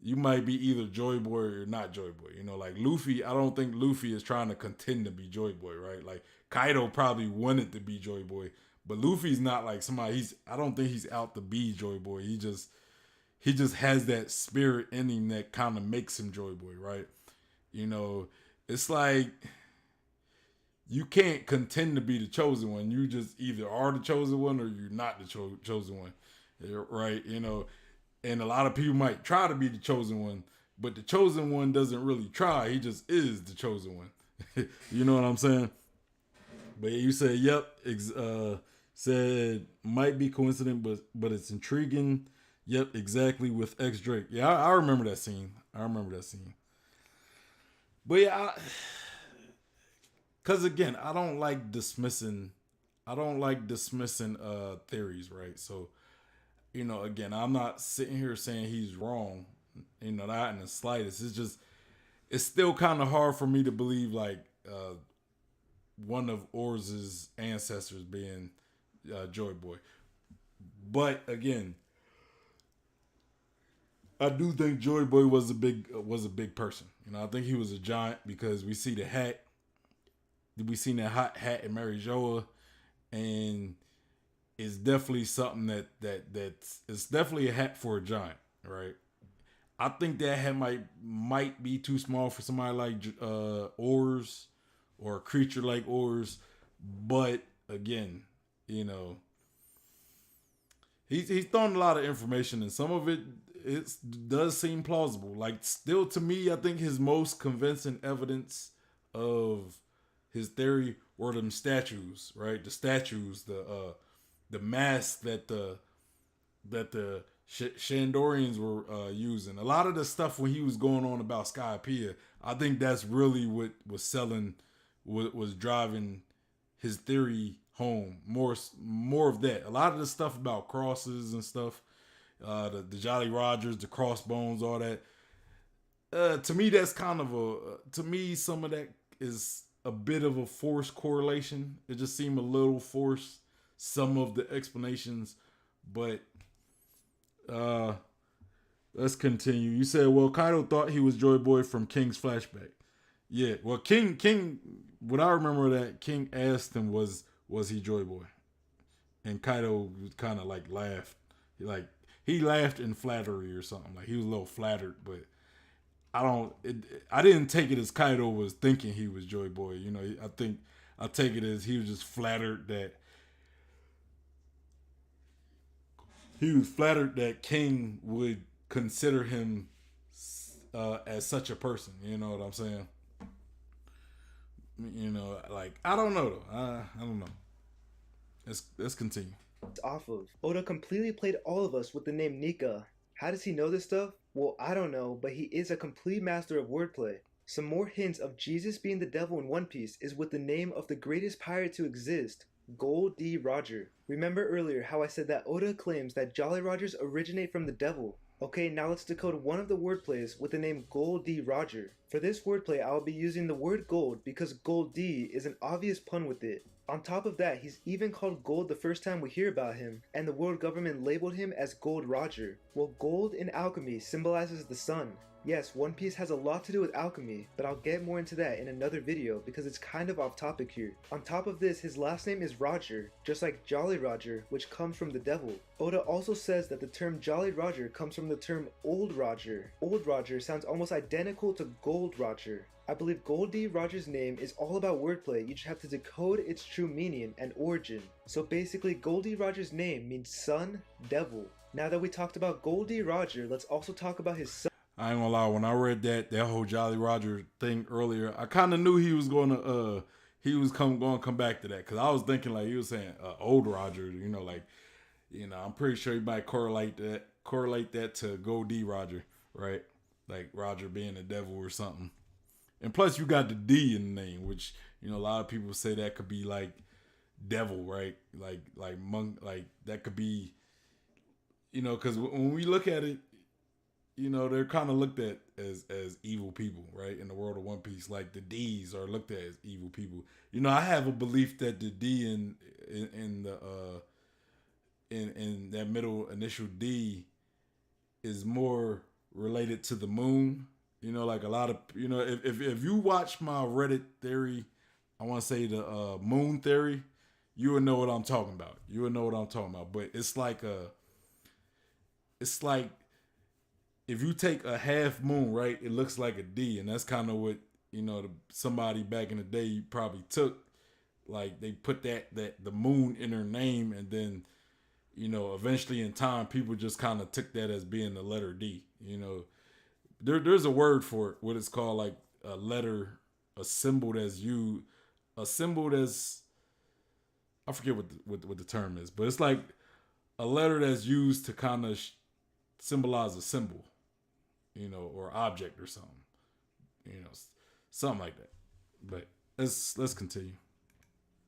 you might be either Joy Boy or not Joy Boy. You know, like Luffy. I don't think Luffy is trying to contend to be Joy Boy, right? Like Kaido probably wanted to be Joy Boy, but Luffy's not like somebody. I don't think he's out to be Joy Boy. He just has that spirit in him that kind of makes him Joy Boy, right? You know, it's like you can't contend to be the chosen one. You just either are the chosen one or you're not the chosen one, right? You know, and a lot of people might try to be the chosen one, but the chosen one doesn't really try. He just is the chosen one. You know what I'm saying? But you said, yep, said might be coincident, but it's intriguing. Yep, exactly with X Drake. Yeah, I remember that scene. But yeah, because again, I don't like dismissing theories, right? So, you know, again, I'm not sitting here saying he's wrong, you know, not in the slightest. It's still kind of hard for me to believe like one of Oarz's ancestors being Joy Boy. But again, I do think Joy Boy was a big person. You know, I think he was a giant because we see the hat. We seen that hot hat in Mary Joa, and it's definitely something that's it's definitely a hat for a giant, right? I think that hat might be too small for somebody like Oarz or a creature like Oarz, but again, you know, he's throwing a lot of information, and some of it does seem plausible. Like, still to me, I think his most convincing evidence of his theory were them statues, right? The statues, the masks that the Shandorians were using. A lot of the stuff when he was going on about Skypiea, I think that's really what was selling, was driving his theory home. More of that. A lot of the stuff about crosses and stuff, the Jolly Rogers, the crossbones, all that. To me, that's kind of to me, some of that is a bit of a forced correlation. It just seemed a little forced, some of the explanations, but let's continue. You said, well, Kaido thought he was Joy Boy from King's flashback. Yeah, well, King, what I remember that King asked him was he Joy Boy? And Kaido kind of like laughed. He laughed in flattery or something. Like he was a little flattered, but I didn't take it as Kaido was thinking he was Joy Boy. You know, I take it as he was just flattered that King would consider him as such a person. You know what I'm saying? You know, like, I don't know though. I don't know. Let's continue. Off of. Oda completely played all of us with the name Nika. How does he know this stuff? Well, I don't know, but he is a complete master of wordplay. Some more hints of Jesus being the devil in One Piece is with the name of the greatest pirate to exist, Gold D. Roger. Remember earlier how I said that Oda claims that Jolly Rogers originate from the devil? Okay, now let's decode one of the wordplays with the name Gold D. Roger. For this wordplay, I will be using the word gold because Gold D is an obvious pun with it. On top of that, he's even called Gold the first time we hear about him, and the world government labeled him as Gold Roger. Well, gold in alchemy symbolizes the sun. Yes, One Piece has a lot to do with alchemy, but I'll get more into that in another video because it's kind of off topic here. On top of this, his last name is Roger, just like Jolly Roger, which comes from the devil. Oda also says that the term Jolly Roger comes from the term Old Roger. Old Roger sounds almost identical to Gold Roger. I believe Gold D. Roger's name is all about wordplay. You just have to decode its true meaning and origin. So basically, Gold D. Roger's name means sun, devil. Now that we talked about Gold D. Roger, let's also talk about his son. I ain't gonna lie, when I read that whole Jolly Roger thing earlier, I kind of knew he was gonna come back to that, because I was thinking like he was saying Old Roger, you know, like, you know, I'm pretty sure he might correlate that to Gold D. Roger. right? Like Roger being the devil or something. And plus, you got the D in the name, which a lot of people say that could be like devil, right? Like monk, like that could be, because when we look at it, they're kind of looked at as evil people, right? In the world of One Piece, like the D's are looked at as evil people. I have a belief that the D in the in that middle initial D is more related to the moon. Like a lot of if you watch my Reddit theory, I want to say the moon theory, you would know what I'm talking about. You would know what I'm talking about. But it's like if you take a half moon, right, it looks like a D, and that's kind of what somebody back in the day probably took. Like they put that the moon in her name, and then eventually in time people just kind of took that as being the letter D. There's a word for it, what it's called, like a letter, a symbol that's you, a symbol that's, I forget what the term is, but it's like a letter that's used to kind of symbolize a symbol, or object or something, something like that. But let's continue.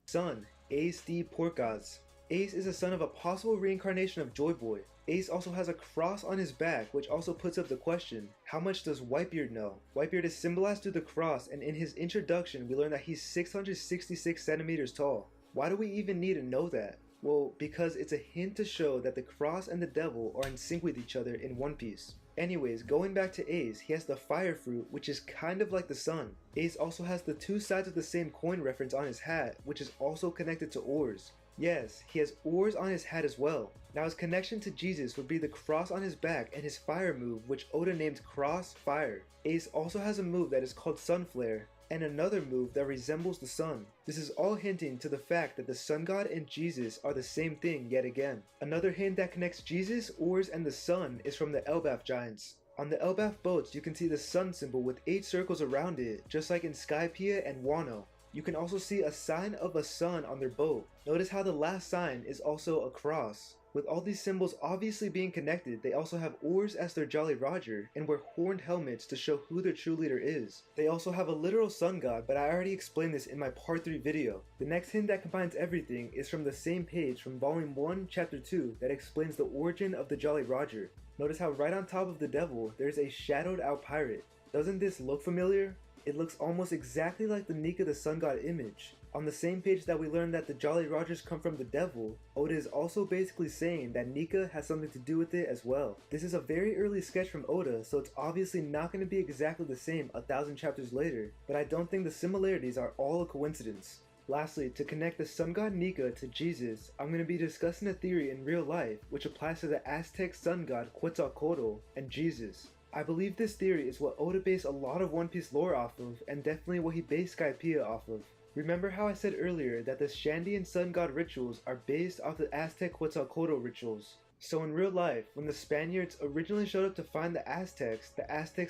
Son, Ace D. Porkaz. Ace is a son of a possible reincarnation of Joy Boy. Ace also has a cross on his back, which also puts up the question, how much does Whitebeard know? Whitebeard is symbolized through the cross, and in his introduction we learn that he's 666 centimeters tall. Why do we even need to know that? Well, because it's a hint to show that the cross and the devil are in sync with each other in One Piece. Anyways, going back to Ace, he has the fire fruit, which is kind of like the sun. Ace also has the two sides of the same coin reference on his hat, which is also connected to Oarz. Yes, he has Oarz on his hat as well. Now his connection to Jesus would be the cross on his back and his fire move, which Oda named Cross Fire. Ace also has a move that is called Sun Flare, and another move that resembles the sun. This is all hinting to the fact that the sun god and Jesus are the same thing yet again. Another hint that connects Jesus, Oarz, and the sun is from the Elbaf giants. On the Elbaf boats, you can see the sun symbol with 8 circles around it, just like in Skypiea and Wano. You can also see a sign of a sun on their boat. Notice how the last sign is also a cross. With all these symbols obviously being connected, they also have Oarz as their Jolly Roger and wear horned helmets to show who their true leader is. They also have a literal sun god, but I already explained this in my part 3 video. The next hint that combines everything is from the same page from volume 1 chapter 2 that explains the origin of the Jolly Roger. Notice how right on top of the devil there's a shadowed out pirate. Doesn't this look familiar? It looks almost exactly like the Nika the sun god image. On the same page that we learned that the Jolly Rogers come from the devil, Oda is also basically saying that Nika has something to do with it as well. This is a very early sketch from Oda, so it's obviously not going to be exactly the same 1,000 chapters later, but I don't think the similarities are all a coincidence. Lastly, to connect the sun god Nika to Jesus, I'm going to be discussing a theory in real life which applies to the Aztec sun god Quetzalcoatl and Jesus. I believe this theory is what Oda based a lot of One Piece lore off of, and definitely what he based Skypiea off of. Remember how I said earlier that the Shandian sun god rituals are based off the Aztec Quetzalcoatl rituals? So in real life, when the Spaniards originally showed up to find the Aztecs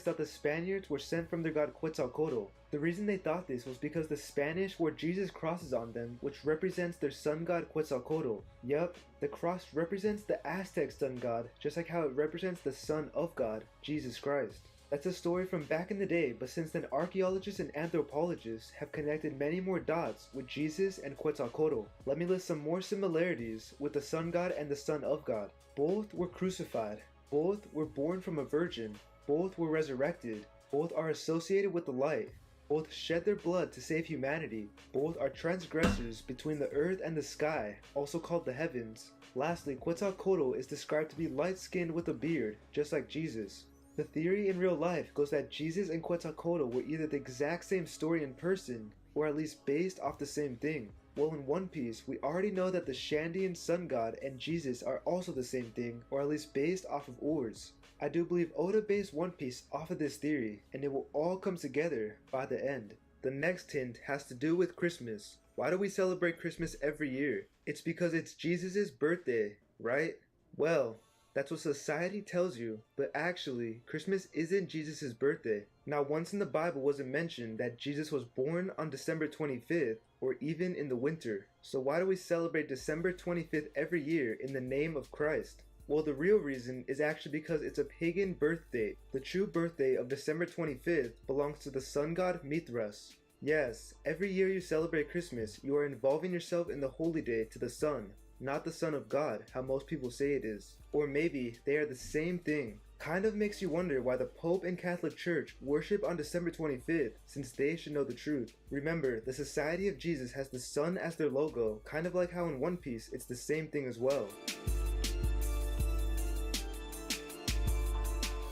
thought the Spaniards were sent from their god Quetzalcoatl. The reason they thought this was because the Spanish wore Jesus crosses on them, which represents their sun god Quetzalcoatl. Yup, the cross represents the Aztec sun god, just like how it represents the son of God, Jesus Christ. That's a story from back in the day, but since then archaeologists and anthropologists have connected many more dots with Jesus and Quetzalcoatl. Let me list some more similarities with the sun god and the son of God. Both were crucified, both were born from a virgin, both were resurrected, both are associated with the light, both shed their blood to save humanity, both are transgressors between the earth and the sky, also called the heavens. Lastly, Quetzalcoatl is described to be light-skinned with a beard, just like Jesus. The theory in real life goes that Jesus and Quetzalcoatl were either the exact same story in person, or at least based off the same thing. Well, in One Piece, we already know that the Shandian sun god and Jesus are also the same thing, or at least based off of Oarz. I do believe Oda based One Piece off of this theory, and it will all come together by the end. The next hint has to do with Christmas. Why do we celebrate Christmas every year? It's because it's Jesus' birthday, right? Well, that's what society tells you, but actually, Christmas isn't Jesus' birthday. Now, once in the Bible was it mentioned that Jesus was born on December 25th, or even in the winter. So why do we celebrate December 25th every year in the name of Christ? Well, the real reason is actually because it's a pagan birth date. The true birthday of December 25th belongs to the sun god Mithras. Yes, every year you celebrate Christmas, you are involving yourself in the holy day to the sun, not the Son of God, how most people say it is. Or maybe they are the same thing. Kind of makes you wonder why the Pope and Catholic Church worship on December 25th, since they should know the truth. Remember, the Society of Jesus has the sun as their logo, kind of like how in One Piece it's the same thing as well.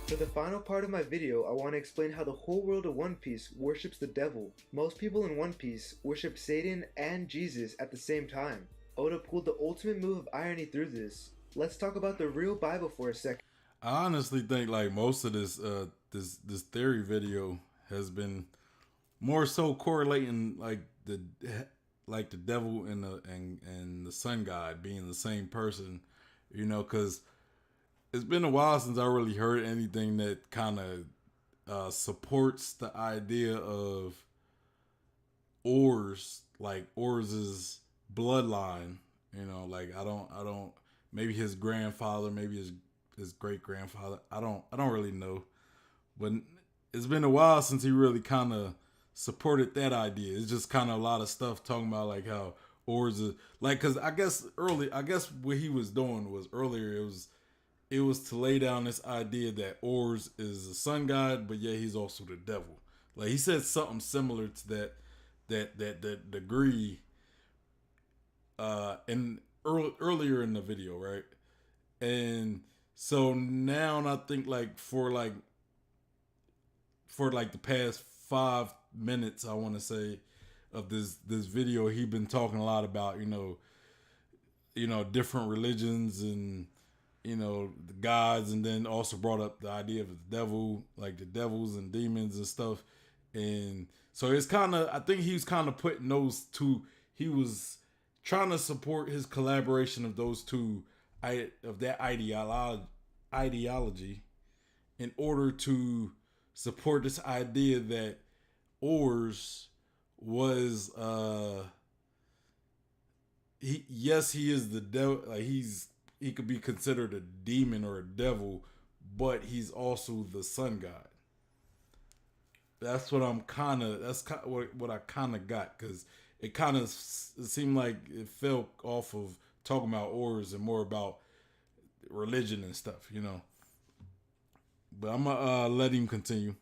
For the final part of my video, I want to explain how the whole world of One Piece worships the devil. Most people in One Piece worship Satan and Jesus at the same time. Oda pulled the ultimate move of irony through this. Let's talk about the real Bible for a second. I honestly think like most of this theory video has been more so correlating like the devil and the sun god being the same person, you know, because it's been a while since I really heard anything that kind of supports the idea of Oarz, like Oarz's bloodline. You know, like I don't. Maybe his grandfather, maybe his great grandfather. I don't really know, but it's been a while since he really kind of supported that idea. It's just kind of a lot of stuff talking about like how Oarz is like, because I guess what he was doing was earlier it was to lay down this idea that Oarz is a sun god, but yeah, he's also the devil. Like he said something similar to that degree in earlier in the video, right? And so now I think like for the past 5 minutes, I want to say, of this video, he been talking a lot about you know different religions and the gods, and then also brought up the idea of the devil, like the devils and demons and stuff. And so it's kind of, I think he was kind of putting those two, he was trying to support his collaboration of those two, of that ideology in order to support this idea that Oarz was he is the devil, like he could be considered a demon or a devil, but he's also the sun god. That's what what I kind of got, because it kind of seemed like it fell off of talking about Oarz and more about religion and stuff, you know. But I'm gonna let him continue.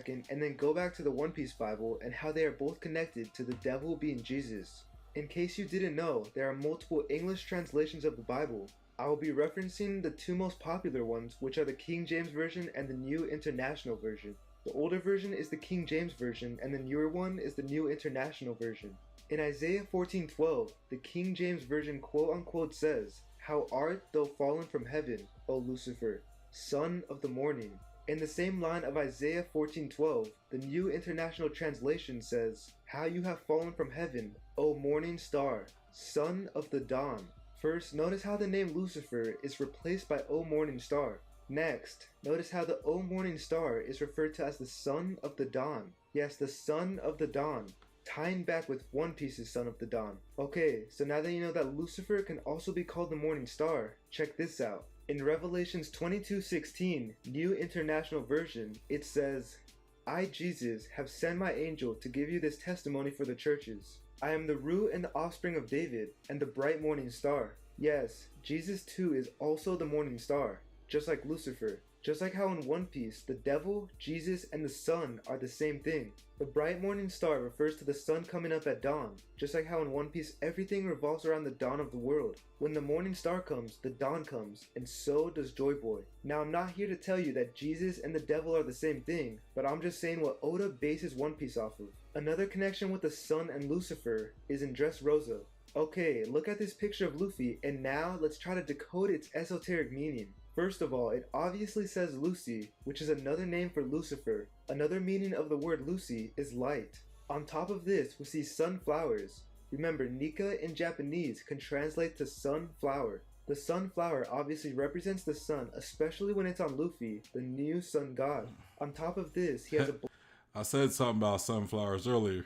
And then go back to the One Piece Bible and how they are both connected to the devil being Jesus. In case you didn't know, there are multiple English translations of the Bible. I will be referencing the two most popular ones, which are the King James Version and the New International Version. The older version is the King James Version, and the newer one is the New International Version. In Isaiah 14:12, the King James Version quote-unquote says, "How art thou fallen from heaven, O Lucifer, son of the morning." In the same line of Isaiah 14:12, the New International Translation says, "How you have fallen from heaven, O morning star, son of the dawn." First, notice how the name Lucifer is replaced by O morning star. Next, notice how the O morning star is referred to as the son of the dawn. Yes, the son of the dawn, tying back with One Piece's son of the dawn. Okay, so now that you know that Lucifer can also be called the morning star, check this out. In Revelations 22:16, New International Version, it says, "I, Jesus, have sent my angel to give you this testimony for the churches. I am the root and the offspring of David, and the bright morning star." Yes, Jesus too is also the morning star, just like Lucifer. Just like how in One Piece, the devil, Jesus, and the sun are the same thing. The bright morning star refers to the sun coming up at dawn. Just like how in One Piece, everything revolves around the dawn of the world. When the morning star comes, the dawn comes, and so does Joy Boy. Now, I'm not here to tell you that Jesus and the devil are the same thing, but I'm just saying what Oda bases One Piece off of. Another connection with the sun and Lucifer is in Dressrosa. Okay, look at this picture of Luffy, and now let's try to decode its esoteric meaning. First of all, it obviously says Lucy, which is another name for Lucifer. Another meaning of the word Lucy is light. On top of this, we see sunflowers. Remember, Nika in Japanese can translate to sunflower. The sunflower obviously represents the sun, especially when it's on Luffy, the new sun god. On top of this, he has a... I said something about sunflowers earlier.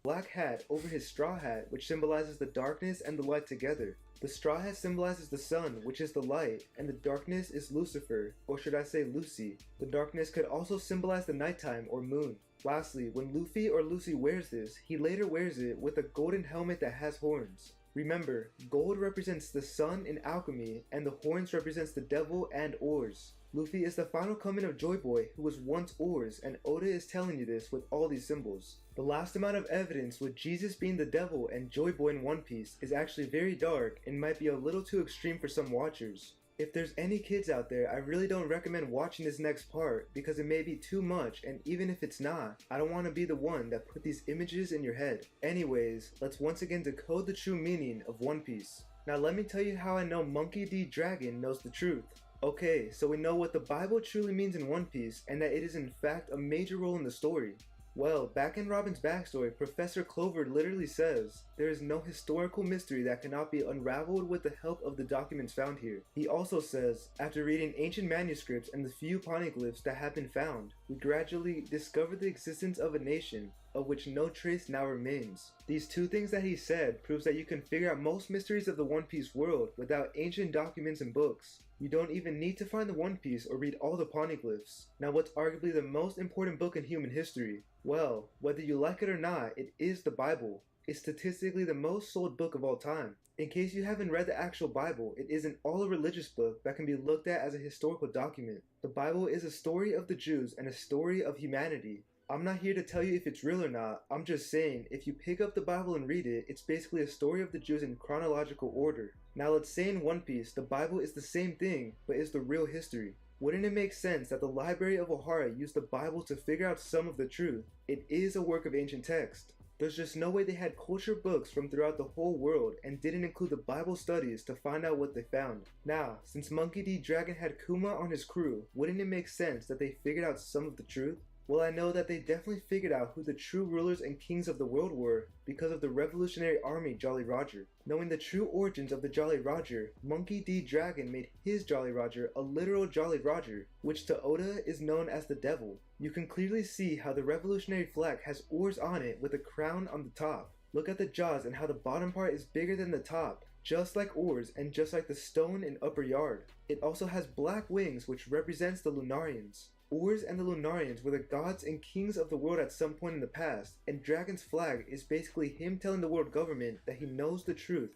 black hat over his straw hat, which symbolizes the darkness and the light together. The straw hat symbolizes the sun, which is the light, and the darkness is Lucifer, or should I say Lucy. The darkness could also symbolize the nighttime or moon. Lastly, when Luffy or Lucy wears this, he later wears it with a golden helmet that has horns. Remember, gold represents the sun in alchemy, and the horns represents the devil and Oarz. Luffy is the final coming of Joy Boy, who was once Oarz, and Oda is telling you this with all these symbols. The last amount of evidence with Jesus being the devil and Joy Boy in One Piece is actually very dark and might be a little too extreme for some watchers. If there's any kids out there, I really don't recommend watching this next part because it may be too much, and even if it's not, I don't want to be the one that put these images in your head. Anyways, let's once again decode the true meaning of One Piece. Now let me tell you how I know Monkey D. Dragon knows the truth. Okay, so we know what the Bible truly means in One Piece, and that it is in fact a major role in the story. Well, back in Robin's backstory, Professor Clover literally says, there is no historical mystery that cannot be unraveled with the help of the documents found here. He also says, after reading ancient manuscripts and the few poneglyphs that have been found, we gradually discovered the existence of a nation, of which no trace now remains. These two things that he said proves that you can figure out most mysteries of the One Piece world without ancient documents and books. You don't even need to find the One Piece or read all the poneglyphs. Now what's arguably the most important book in human history? Well, whether you like it or not, it is the Bible. It's statistically the most sold book of all time. In case you haven't read the actual Bible, it isn't all a religious book that can be looked at as a historical document. The Bible is a story of the Jews and a story of humanity. I'm not here to tell you if it's real or not, I'm just saying, if you pick up the Bible and read it, it's basically a story of the Jews in chronological order. Now let's say in One Piece, the Bible is the same thing, but is the real history. Wouldn't it make sense that the Library of Ohara used the Bible to figure out some of the truth? It is a work of ancient text. There's just no way they had culture books from throughout the whole world and didn't include the Bible studies to find out what they found. Now, since Monkey D. Dragon had Kuma on his crew, wouldn't it make sense that they figured out some of the truth? Well, I know that they definitely figured out who the true rulers and kings of the world were because of the Revolutionary Army Jolly Roger. Knowing the true origins of the Jolly Roger, Monkey D. Dragon made his Jolly Roger a literal Jolly Roger, which to Oda is known as the Devil. You can clearly see how the revolutionary flag has oars on it with a crown on the top. Look at the jaws and how the bottom part is bigger than the top, just like Oarz and just like the stone in Upper Yard. It also has black wings, which represents the Lunarians. Oarz and the Lunarians were the gods and kings of the world at some point in the past, and Dragon's flag is basically him telling the world government that he knows the truth.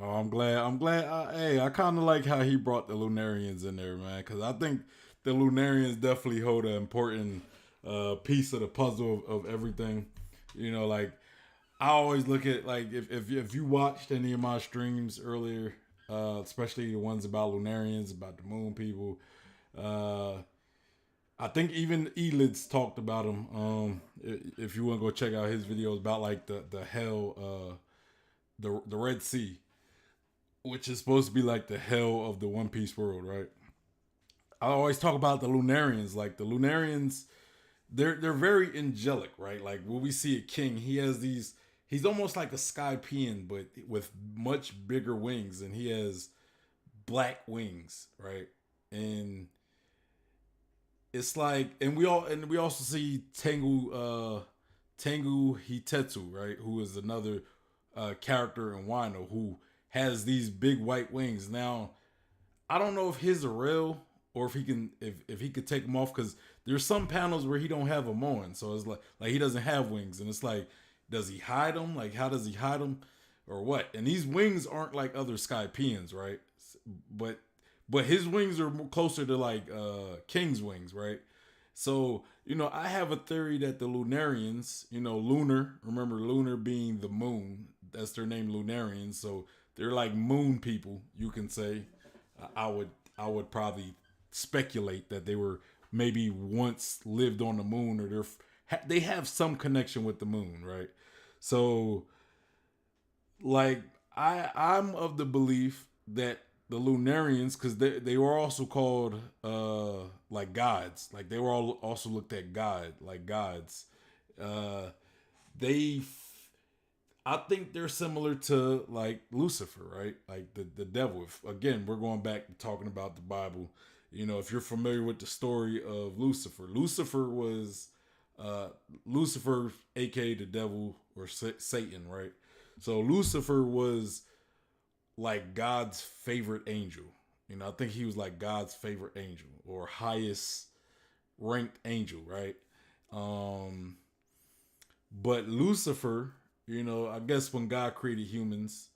Oh, I'm glad. Hey, I kind of like how he brought the Lunarians in there, man, because I think the Lunarians definitely hold an important piece of the puzzle of everything. You know, like I always look at like if you watched any of my streams earlier, especially the ones about Lunarians, about the Moon people. I think even Elitz talked about him. If you want to go check out his videos about like the hell, the Red Sea, which is supposed to be like the hell of the One Piece world, right? I always talk about the Lunarians. Like the Lunarians, they're very angelic, right? Like when we see a king, he has these. He's almost like a Skypean, but with much bigger wings, and he has black wings, right? And it's like, and we also see Tengu Hitetsu, right? Who is another character in Wano who has these big white wings. Now, I don't know if his are real or if he can, if he could take them off, because there's some panels where he don't have them on, so it's like he doesn't have wings, and it's like, does he hide them? Like, how does he hide them, or what? And these wings aren't like other Skypeans, right? But his wings are closer to like King's wings, right? So, you know, I have a theory that the Lunarians, you know, lunar, remember lunar being the moon, that's their name, Lunarians. So they're like moon people, you can say. I would probably speculate that they were maybe once lived on the moon, or they have some connection with the moon, right? So, like, I'm of the belief that the Lunarians, because they were also called like gods, like they were all also looked at like gods. I think they're similar to like Lucifer, right? Like the devil. If, again, we're going back to talking about the Bible. You know, if you're familiar with the story of Lucifer was Lucifer, aka the devil, or Satan, right? So Lucifer was like God's favorite angel. You know, I think he was like God's favorite angel or highest ranked angel, right? But Lucifer, you know, I guess when God created humans,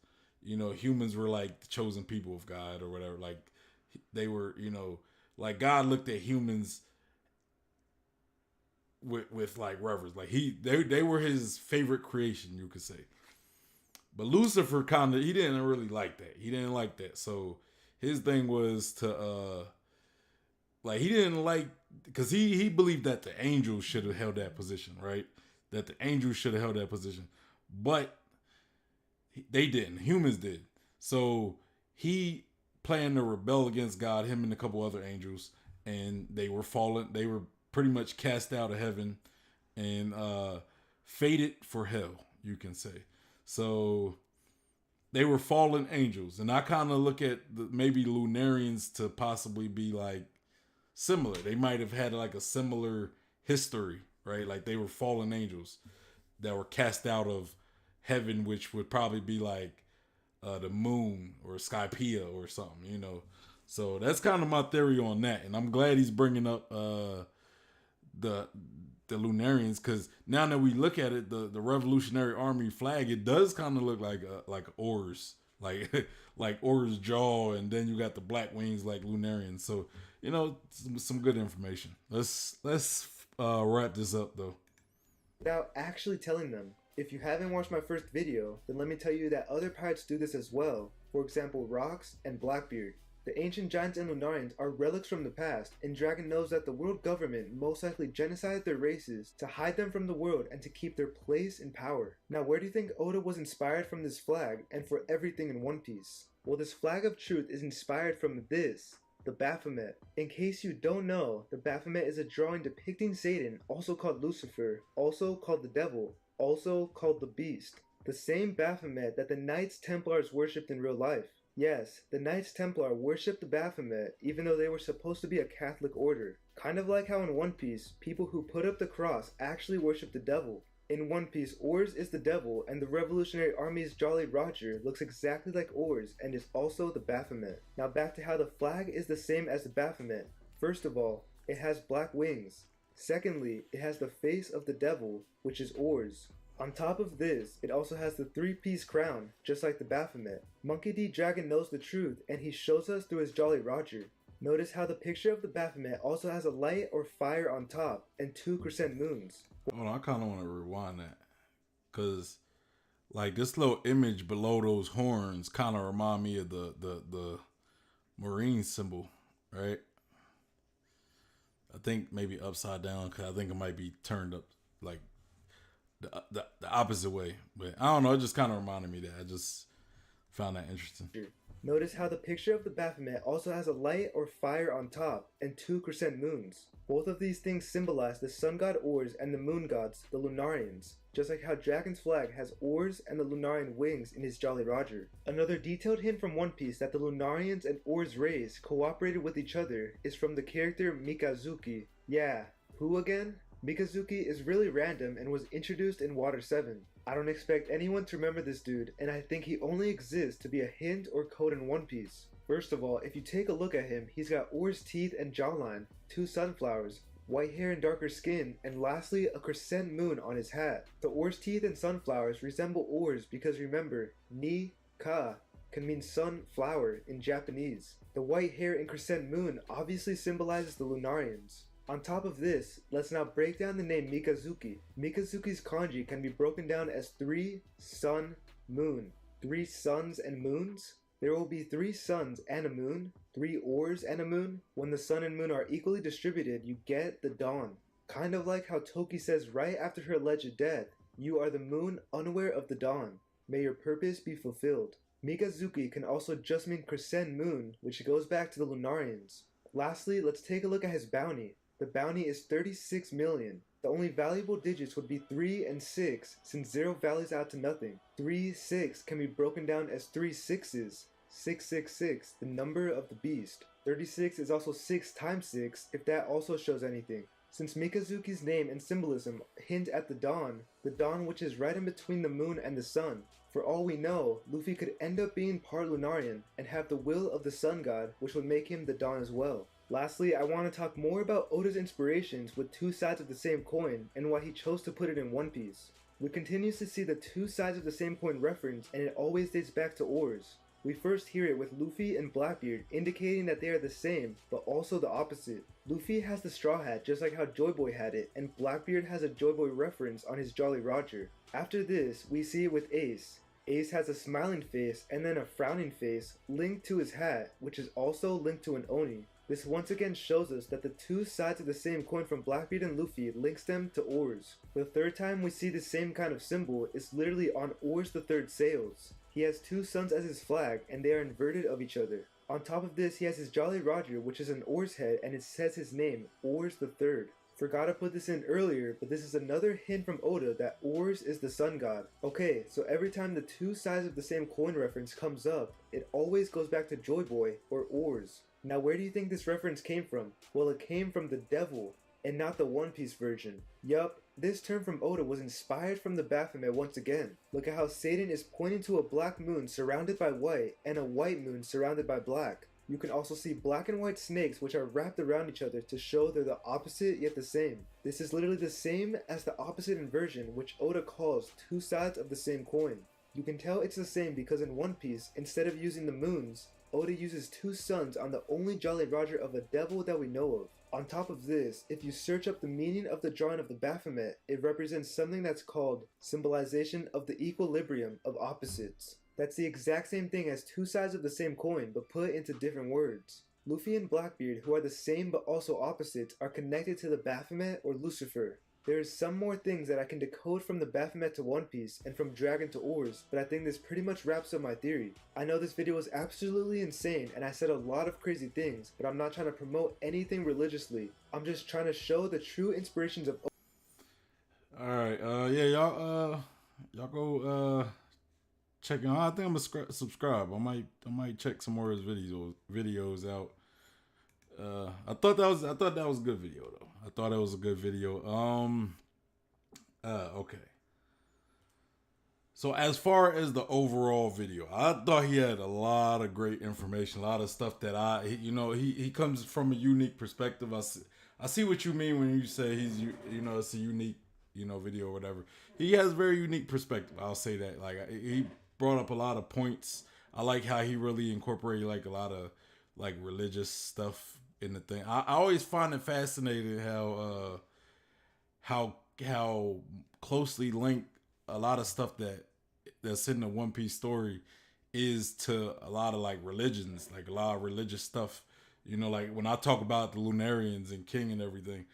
you know, humans were like the chosen people of God or whatever. Like they were, you know, like God looked at humans with like reverence. Like they were his favorite creation, you could say. But Lucifer he didn't really like that. He didn't like that. So his thing was to like he didn't like, because he believed that the angels should have held that position, right? That the angels should have held that position. But they didn't. Humans did. So he planned to rebel against God, him and a couple other angels, and they were fallen. They were pretty much cast out of heaven and fated for hell, you can say. So they were fallen angels. And I kind of look at maybe Lunarians to possibly be like similar. They might have had like a similar history, right? Like they were fallen angels that were cast out of heaven, which would probably be like the moon or Skypea or something, you know. So that's kind of my theory on that. And I'm glad he's bringing up the Lunarians, because now that we look at it, the Revolutionary Army flag, it does kind of look like Oarz, like like Oarz jaw, and then you got the black wings like Lunarians. So you know, some good information. Let's wrap this up though. Without actually telling them. If you haven't watched my first video, then let me tell you that other pirates do this as well. For example, Rox and Blackbeard. The ancient giants and Lunarians are relics from the past, and Dragon knows that the world government most likely genocided their races to hide them from the world and to keep their place in power. Now, where do you think Oda was inspired from this flag and for everything in One Piece? Well, this flag of truth is inspired from this, the Baphomet. In case you don't know, the Baphomet is a drawing depicting Satan, also called Lucifer, also called the Devil, also called the Beast. The same Baphomet that the Knights Templars worshipped in real life. Yes, the Knights Templar worshipped the Baphomet even though they were supposed to be a Catholic order. Kind of like how in One Piece, people who put up the cross actually worship the devil. In One Piece, Oarz is the devil, and the Revolutionary Army's Jolly Roger looks exactly like Oarz and is also the Baphomet. Now back to how the flag is the same as the Baphomet. First of all, it has black wings. Secondly, it has the face of the devil, which is Oarz. On top of this, it also has the three-piece crown, just like the Baphomet. Monkey D. Dragon knows the truth, and he shows us through his Jolly Roger. Notice how the picture of the Baphomet also has a light or fire on top, and 2 crescent moons. Hold on, I kind of want to rewind that, because like this little image below those horns kind of remind me of the marine symbol, right? I think maybe upside down, because I think it might be turned up like the opposite way. But I don't know, it just kind of reminded me that. I just found that interesting. Notice how the picture of the Baphomet also has a light or fire on top and 2 crescent moons. Both of these things symbolize the sun god Oarz and the moon gods, the Lunarians, just like how Dragon's flag has Oarz and the Lunarian wings in his Jolly Roger. Another detailed hint from One Piece that the Lunarians and Oarz race cooperated with each other is from the character Mikazuki. Yeah, who again? Mikazuki is really random and was introduced in Water 7. I don't expect anyone to remember this dude, and I think he only exists to be a hint or code in One Piece. First of all, if you take a look at him, he's got Oarz teeth and jawline, 2 sunflowers, white hair and darker skin, and lastly a crescent moon on his hat. The Oarz teeth and sunflowers resemble Oarz because remember, ni, ka, can mean sunflower in Japanese. The white hair and crescent moon obviously symbolizes the Lunarians. On top of this, let's now break down the name Mikazuki. Mikazuki's kanji can be broken down as 3 sun moon. 3 suns and moons? There will be 3 suns and a moon, 3 Oarz and a moon. When the sun and moon are equally distributed, you get the dawn. Kind of like how Toki says right after her alleged death, "You are the moon unaware of the dawn. May your purpose be fulfilled." Mikazuki can also just mean crescent moon, which goes back to the Lunarians. Lastly, let's take a look at his bounty. The bounty is 36 million. The only valuable digits would be 3 and 6, since 0 values out to nothing. 3, 6 can be broken down as 3 sixes. 666, the number of the beast. 36 is also 6 times 6, if that also shows anything. Since Mikazuki's name and symbolism hint at the dawn which is right in between the moon and the sun. For all we know, Luffy could end up being part Lunarian and have the will of the sun god, which would make him the dawn as well. Lastly, I want to talk more about Oda's inspirations with two sides of the same coin and why he chose to put it in One Piece. We continue to see the two sides of the same coin reference, and it always dates back to Oarz. We first hear it with Luffy and Blackbeard, indicating that they are the same, but also the opposite. Luffy has the straw hat just like how Joy Boy had it, and Blackbeard has a Joy Boy reference on his Jolly Roger. After this, we see it with Ace. Ace has a smiling face and then a frowning face linked to his hat, which is also linked to an Oni. This once again shows us that the two sides of the same coin from Blackbeard and Luffy links them to Oarz. The third time we see the same kind of symbol is literally on Oarz the Third's sails. He has two suns as his flag, and they are inverted of each other. On top of this, he has his Jolly Roger, which is an Oarz head, and it says his name, Oarz the Third. Forgot to put this in earlier, but this is another hint from Oda that Oarz is the sun god. Okay, so every time the two sides of the same coin reference comes up, it always goes back to Joy Boy, or Oarz. Now where do you think this reference came from? Well, it came from the devil, and not the One Piece version. Yup, this term from Oda was inspired from the Baphomet once again. Look at how Satan is pointing to a black moon surrounded by white, and a white moon surrounded by black. You can also see black and white snakes which are wrapped around each other to show they're the opposite yet the same. This is literally the same as the opposite inversion, which Oda calls two sides of the same coin. You can tell it's the same because in One Piece, instead of using the moons, Oda uses two suns on the only Jolly Roger of a devil that we know of. On top of this, if you search up the meaning of the drawing of the Baphomet, it represents something that's called symbolization of the equilibrium of opposites. That's the exact same thing as two sides of the same coin, but put into different words. Luffy and Blackbeard, who are the same but also opposites, are connected to the Baphomet or Lucifer. There is some more things that I can decode from the Baphomet to One Piece and from Dragon to Oarz, but I think this pretty much wraps up my theory. I know this video was absolutely insane and I said a lot of crazy things, but I'm not trying to promote anything religiously. I'm just trying to show the true inspirations of Alright, yeah, y'all go check out. I think I'm gonna subscribe. I might check some more of his videos out. I thought that was a good video though. I thought it was a good video. Okay. So as far as the overall video, I thought he had a lot of great information, a lot of stuff that he comes from a unique perspective. I see what you mean when you say it's a unique, video or whatever. He has a very unique perspective. I'll say that. Like he brought up a lot of points. I like how he really incorporated like a lot of like religious stuff in the thing. I always find it fascinating how closely linked a lot of stuff that's in the One Piece story is to a lot of like religions, like a lot of religious stuff. Like when I talk about the Lunarians and King and everything,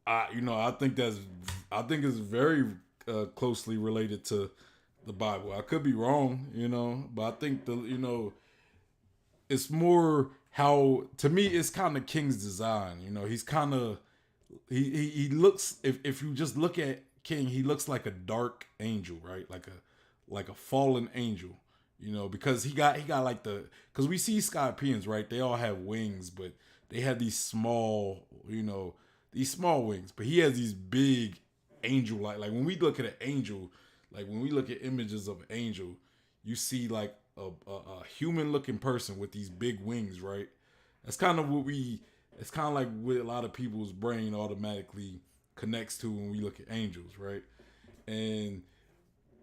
I think it's very closely related to the Bible. I could be wrong, but I think it's more how, to me, it's kind of King's design. He's kind of, he looks, if you just look at King, he looks like a dark angel, right? Like a fallen angel, because he got like because we see Scorpions, right? They all have wings, but they have these small wings, but he has these big angel, like when we look at an angel, like when we look at images of an angel, you see like a human looking person with these big wings, right? That's kind of it's kind of like what a lot of people's brain automatically connects to when we look at angels, right? And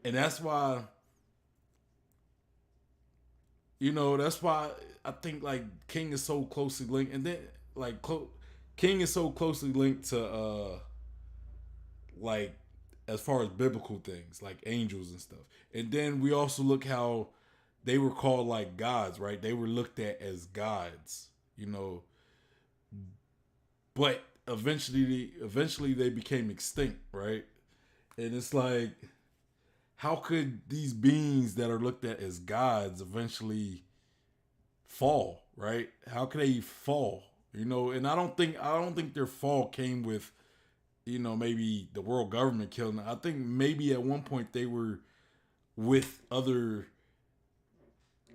that's why, that's why I think like King is so closely linked, and then like King is so closely linked to like as far as biblical things like angels and stuff. And then we also look how they were called like gods, right? They were looked at as gods, but eventually they became extinct, right? And it's like, how could these beings that are looked at as gods eventually fall, right? How could they fall? And I don't think their fall came with, maybe the world government killing them. I think maybe at one point they were with other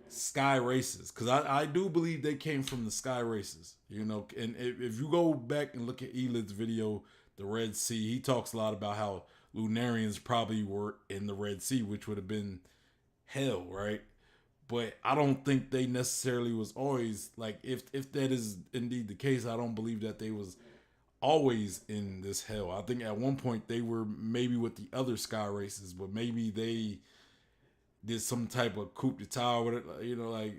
sky races, because I do believe they came from the sky races, you know. And if you go back and look at Elid's video, the Red Sea, he talks a lot about how Lunarians probably were in the Red Sea, which would have been hell, right? But I don't think they necessarily was always like, if that is indeed the case, I don't believe that they was always in this hell. I think at one point they were maybe with the other sky races, but maybe they did some type of coup d'etat with it, you know, like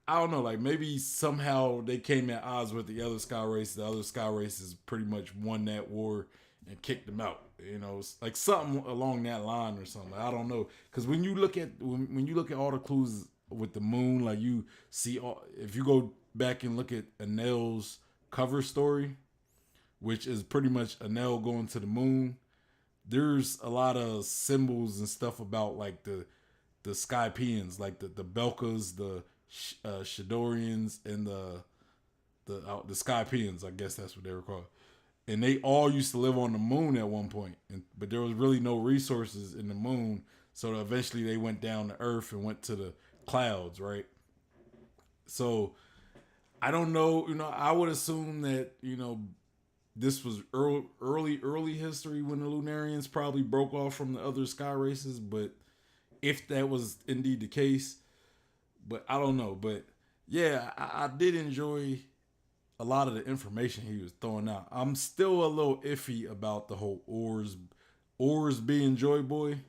I don't know, like maybe somehow they came at odds with the other sky races. The other sky races pretty much won that war and kicked them out. You know, it's like something along that line or something. I don't know, because when you look at all the clues with the moon, like you see, if you go back and look at Anel's cover story, which is pretty much Anel going to the moon, there's a lot of symbols and stuff about like the Skypeans, like the Belkas, the Shadorians, and the Skypeans. I guess that's what they were called. And they all used to live on the moon at one point, but there was really no resources in the moon. So eventually they went down to Earth and went to the clouds, right? So I don't know. You know, I would assume that, you know, this was early history when the Lunarians probably broke off from the other sky races. But if that was indeed the case, but I don't know. But yeah, I did enjoy a lot of the information he was throwing out. I'm still a little iffy about the whole Oarz being Joy Boy,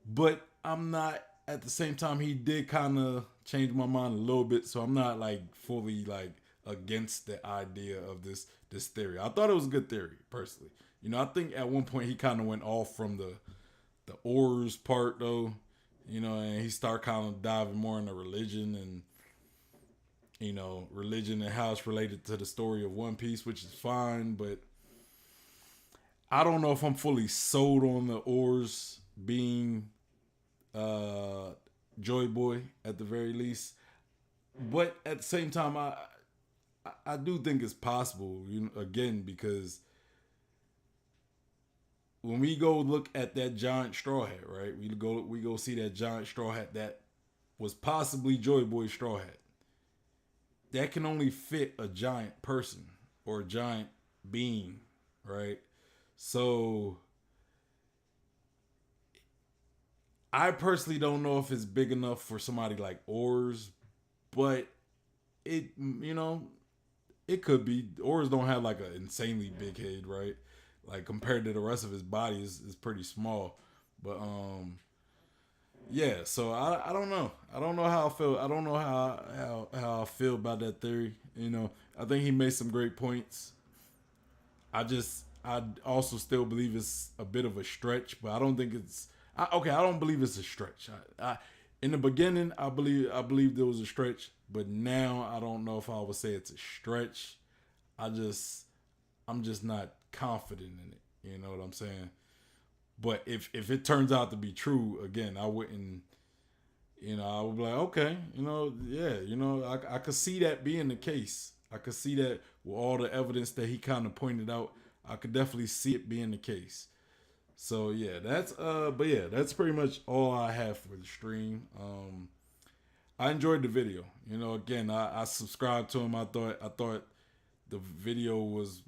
but I'm not. At the same time, he did kind of change my mind a little bit, so I'm not like fully like against the idea of this theory. I thought it was a good theory, personally. You know, I think at one point he kind of went off from the Oarz part though, you know, and he started kind of diving more into religion and, you know, religion and how it's related to the story of One Piece, which is fine, but I don't know if I'm fully sold on the Oarz being Joy Boy at the very least. But at the same time, I do think it's possible, you know, again, because when we go look at that giant straw hat, right? We go see that giant straw hat that was possibly Joy Boy's straw hat. That can only fit a giant person or a giant being, right? So I personally don't know if it's big enough for somebody like Oarz, but it, you know, it could be. Oarz don't have like an insanely big head, right? Like compared to the rest of his body is pretty small. But yeah, so I don't know. I don't know how I feel. I don't know how I feel about that theory. You know, I think he made some great points. I also still believe it's a bit of a stretch, but I don't think it's I don't believe it's a stretch. In the beginning, I believe there was a stretch, but now I don't know if I would say it's a stretch. I'm just not confident in it. You know what I'm saying? But if it turns out to be true, again, I wouldn't. You know, I would be like, okay, you know, yeah, you know, I could see that being the case. I could see that with all the evidence that he kind of pointed out. I could definitely see it being the case. So yeah, that's pretty much all I have for the stream. I enjoyed the video. You know, again, I subscribed to him. I thought the video was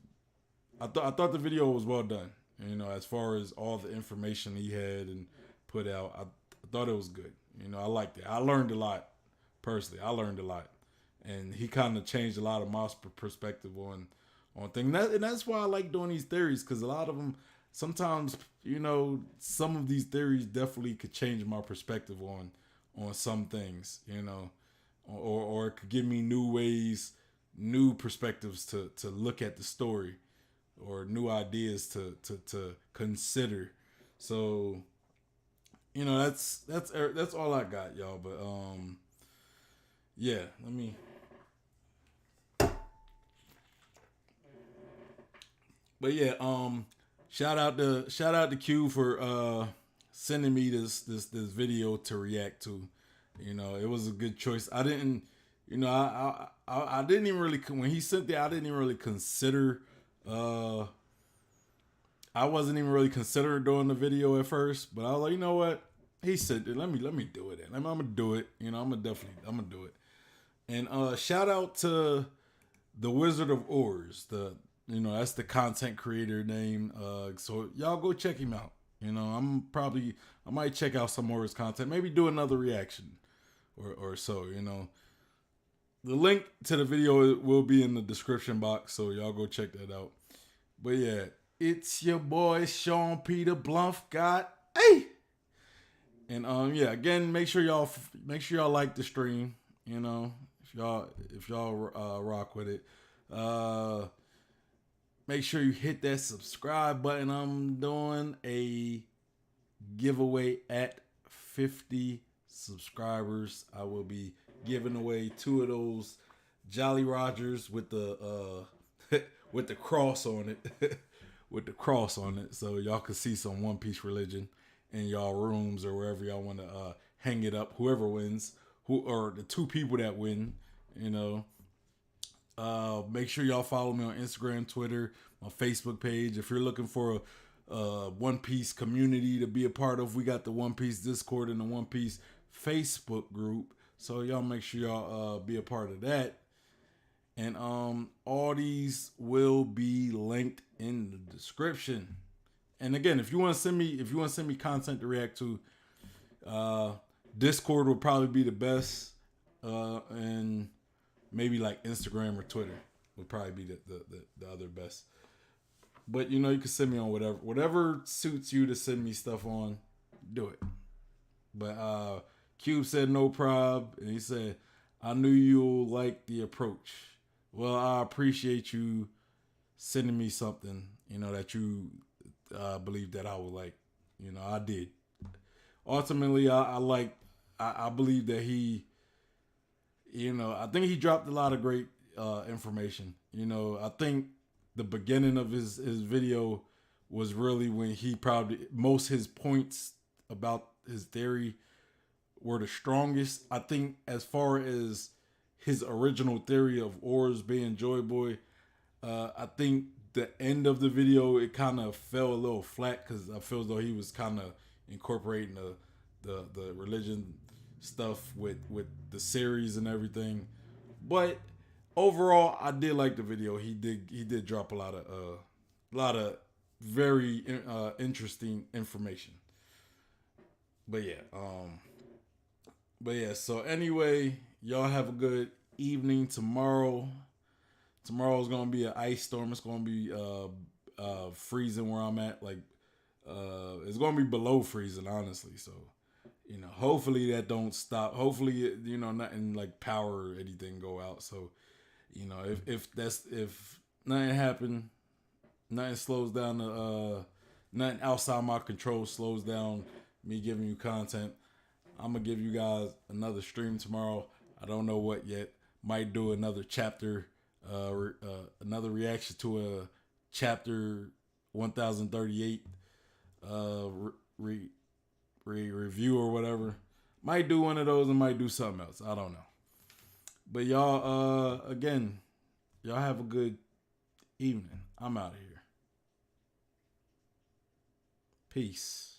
the video was well done. You know, as far as all the information he had and put out, I thought it was good. You know, I liked it. I learned a lot. Personally, I learned a lot, and he kind of changed a lot of my perspective on things. And that's why I like doing these theories, because a lot of them sometimes, you know, some of these theories definitely could change my perspective on some things. You know, or it could give me new ways, new perspectives to look at the story, or new ideas to consider. So, you know, that's all I got, y'all. But yeah, let me. But yeah, shout out to Q for sending me this video to react to. You know, it was a good choice. I didn't, you know, I didn't even really, when he sent that, I didn't even really consider. I wasn't even really considering doing the video at first, but I was like, you know what? he said, let me do it. I'm gonna do it. You know, I'm gonna do it. And shout out to the Wizard of Oarz. That's the content creator name. So y'all go check him out. You know, I might check out some more of his content. Maybe do another reaction or so. You know, the link to the video will be in the description box, so y'all go check that out. But yeah, it's your boy Sean Peter Blumfgott. Hey. And yeah, again, make sure y'all like the stream. You know, if y'all rock with it. Make sure you hit that subscribe button. I'm doing a giveaway at 50 subscribers. I will be giving away 2 of those Jolly Rogers with the with the cross on it. With the cross on it, so y'all can see some One Piece religion in y'all rooms or wherever y'all want to hang it up. Whoever wins, or the 2 people that win, you know. Make sure y'all follow me on Instagram, Twitter, my Facebook page. If you're looking for a One Piece community to be a part of, we got the One Piece Discord and the One Piece Facebook group. So y'all make sure y'all be a part of that. And all these will be linked in the description. And again, if you want to send me content to react to, Discord will probably be the best, and maybe like Instagram or Twitter would probably be the other best. But you know, you can send me on whatever suits you to send me stuff on. Do it. But Cube said no prob, and he said, I knew you'll like the approach. Well, I appreciate you sending me something, you know, that you believe that I would like. You know, I did. Ultimately, I believe that he, you know, I think he dropped a lot of great information. You know, I think the beginning of his video was really when he most his points about his theory were the strongest. I think as far as his original theory of Oarz being Joy Boy, I think the end of the video, it kind of fell a little flat because I feel as though he was kind of incorporating the religion stuff with the series and everything. But overall, I did like the video. He did drop a lot of very interesting information. But yeah, so anyway, y'all have a good evening. Tomorrow's gonna be an ice storm. It's gonna be freezing where I'm at. Like it's gonna be below freezing, honestly. So, you know, hopefully that don't stop. Hopefully, you know, nothing like power or anything go out. So, you know, if nothing happen, nothing slows down nothing outside my control slows down me giving you content, I'm gonna give you guys another stream tomorrow. I don't know what yet. Might do another chapter, another reaction to a chapter 1038 review or whatever. Might do one of those and might do something else. I don't know. But y'all, again, y'all have a good evening. I'm out of here. Peace.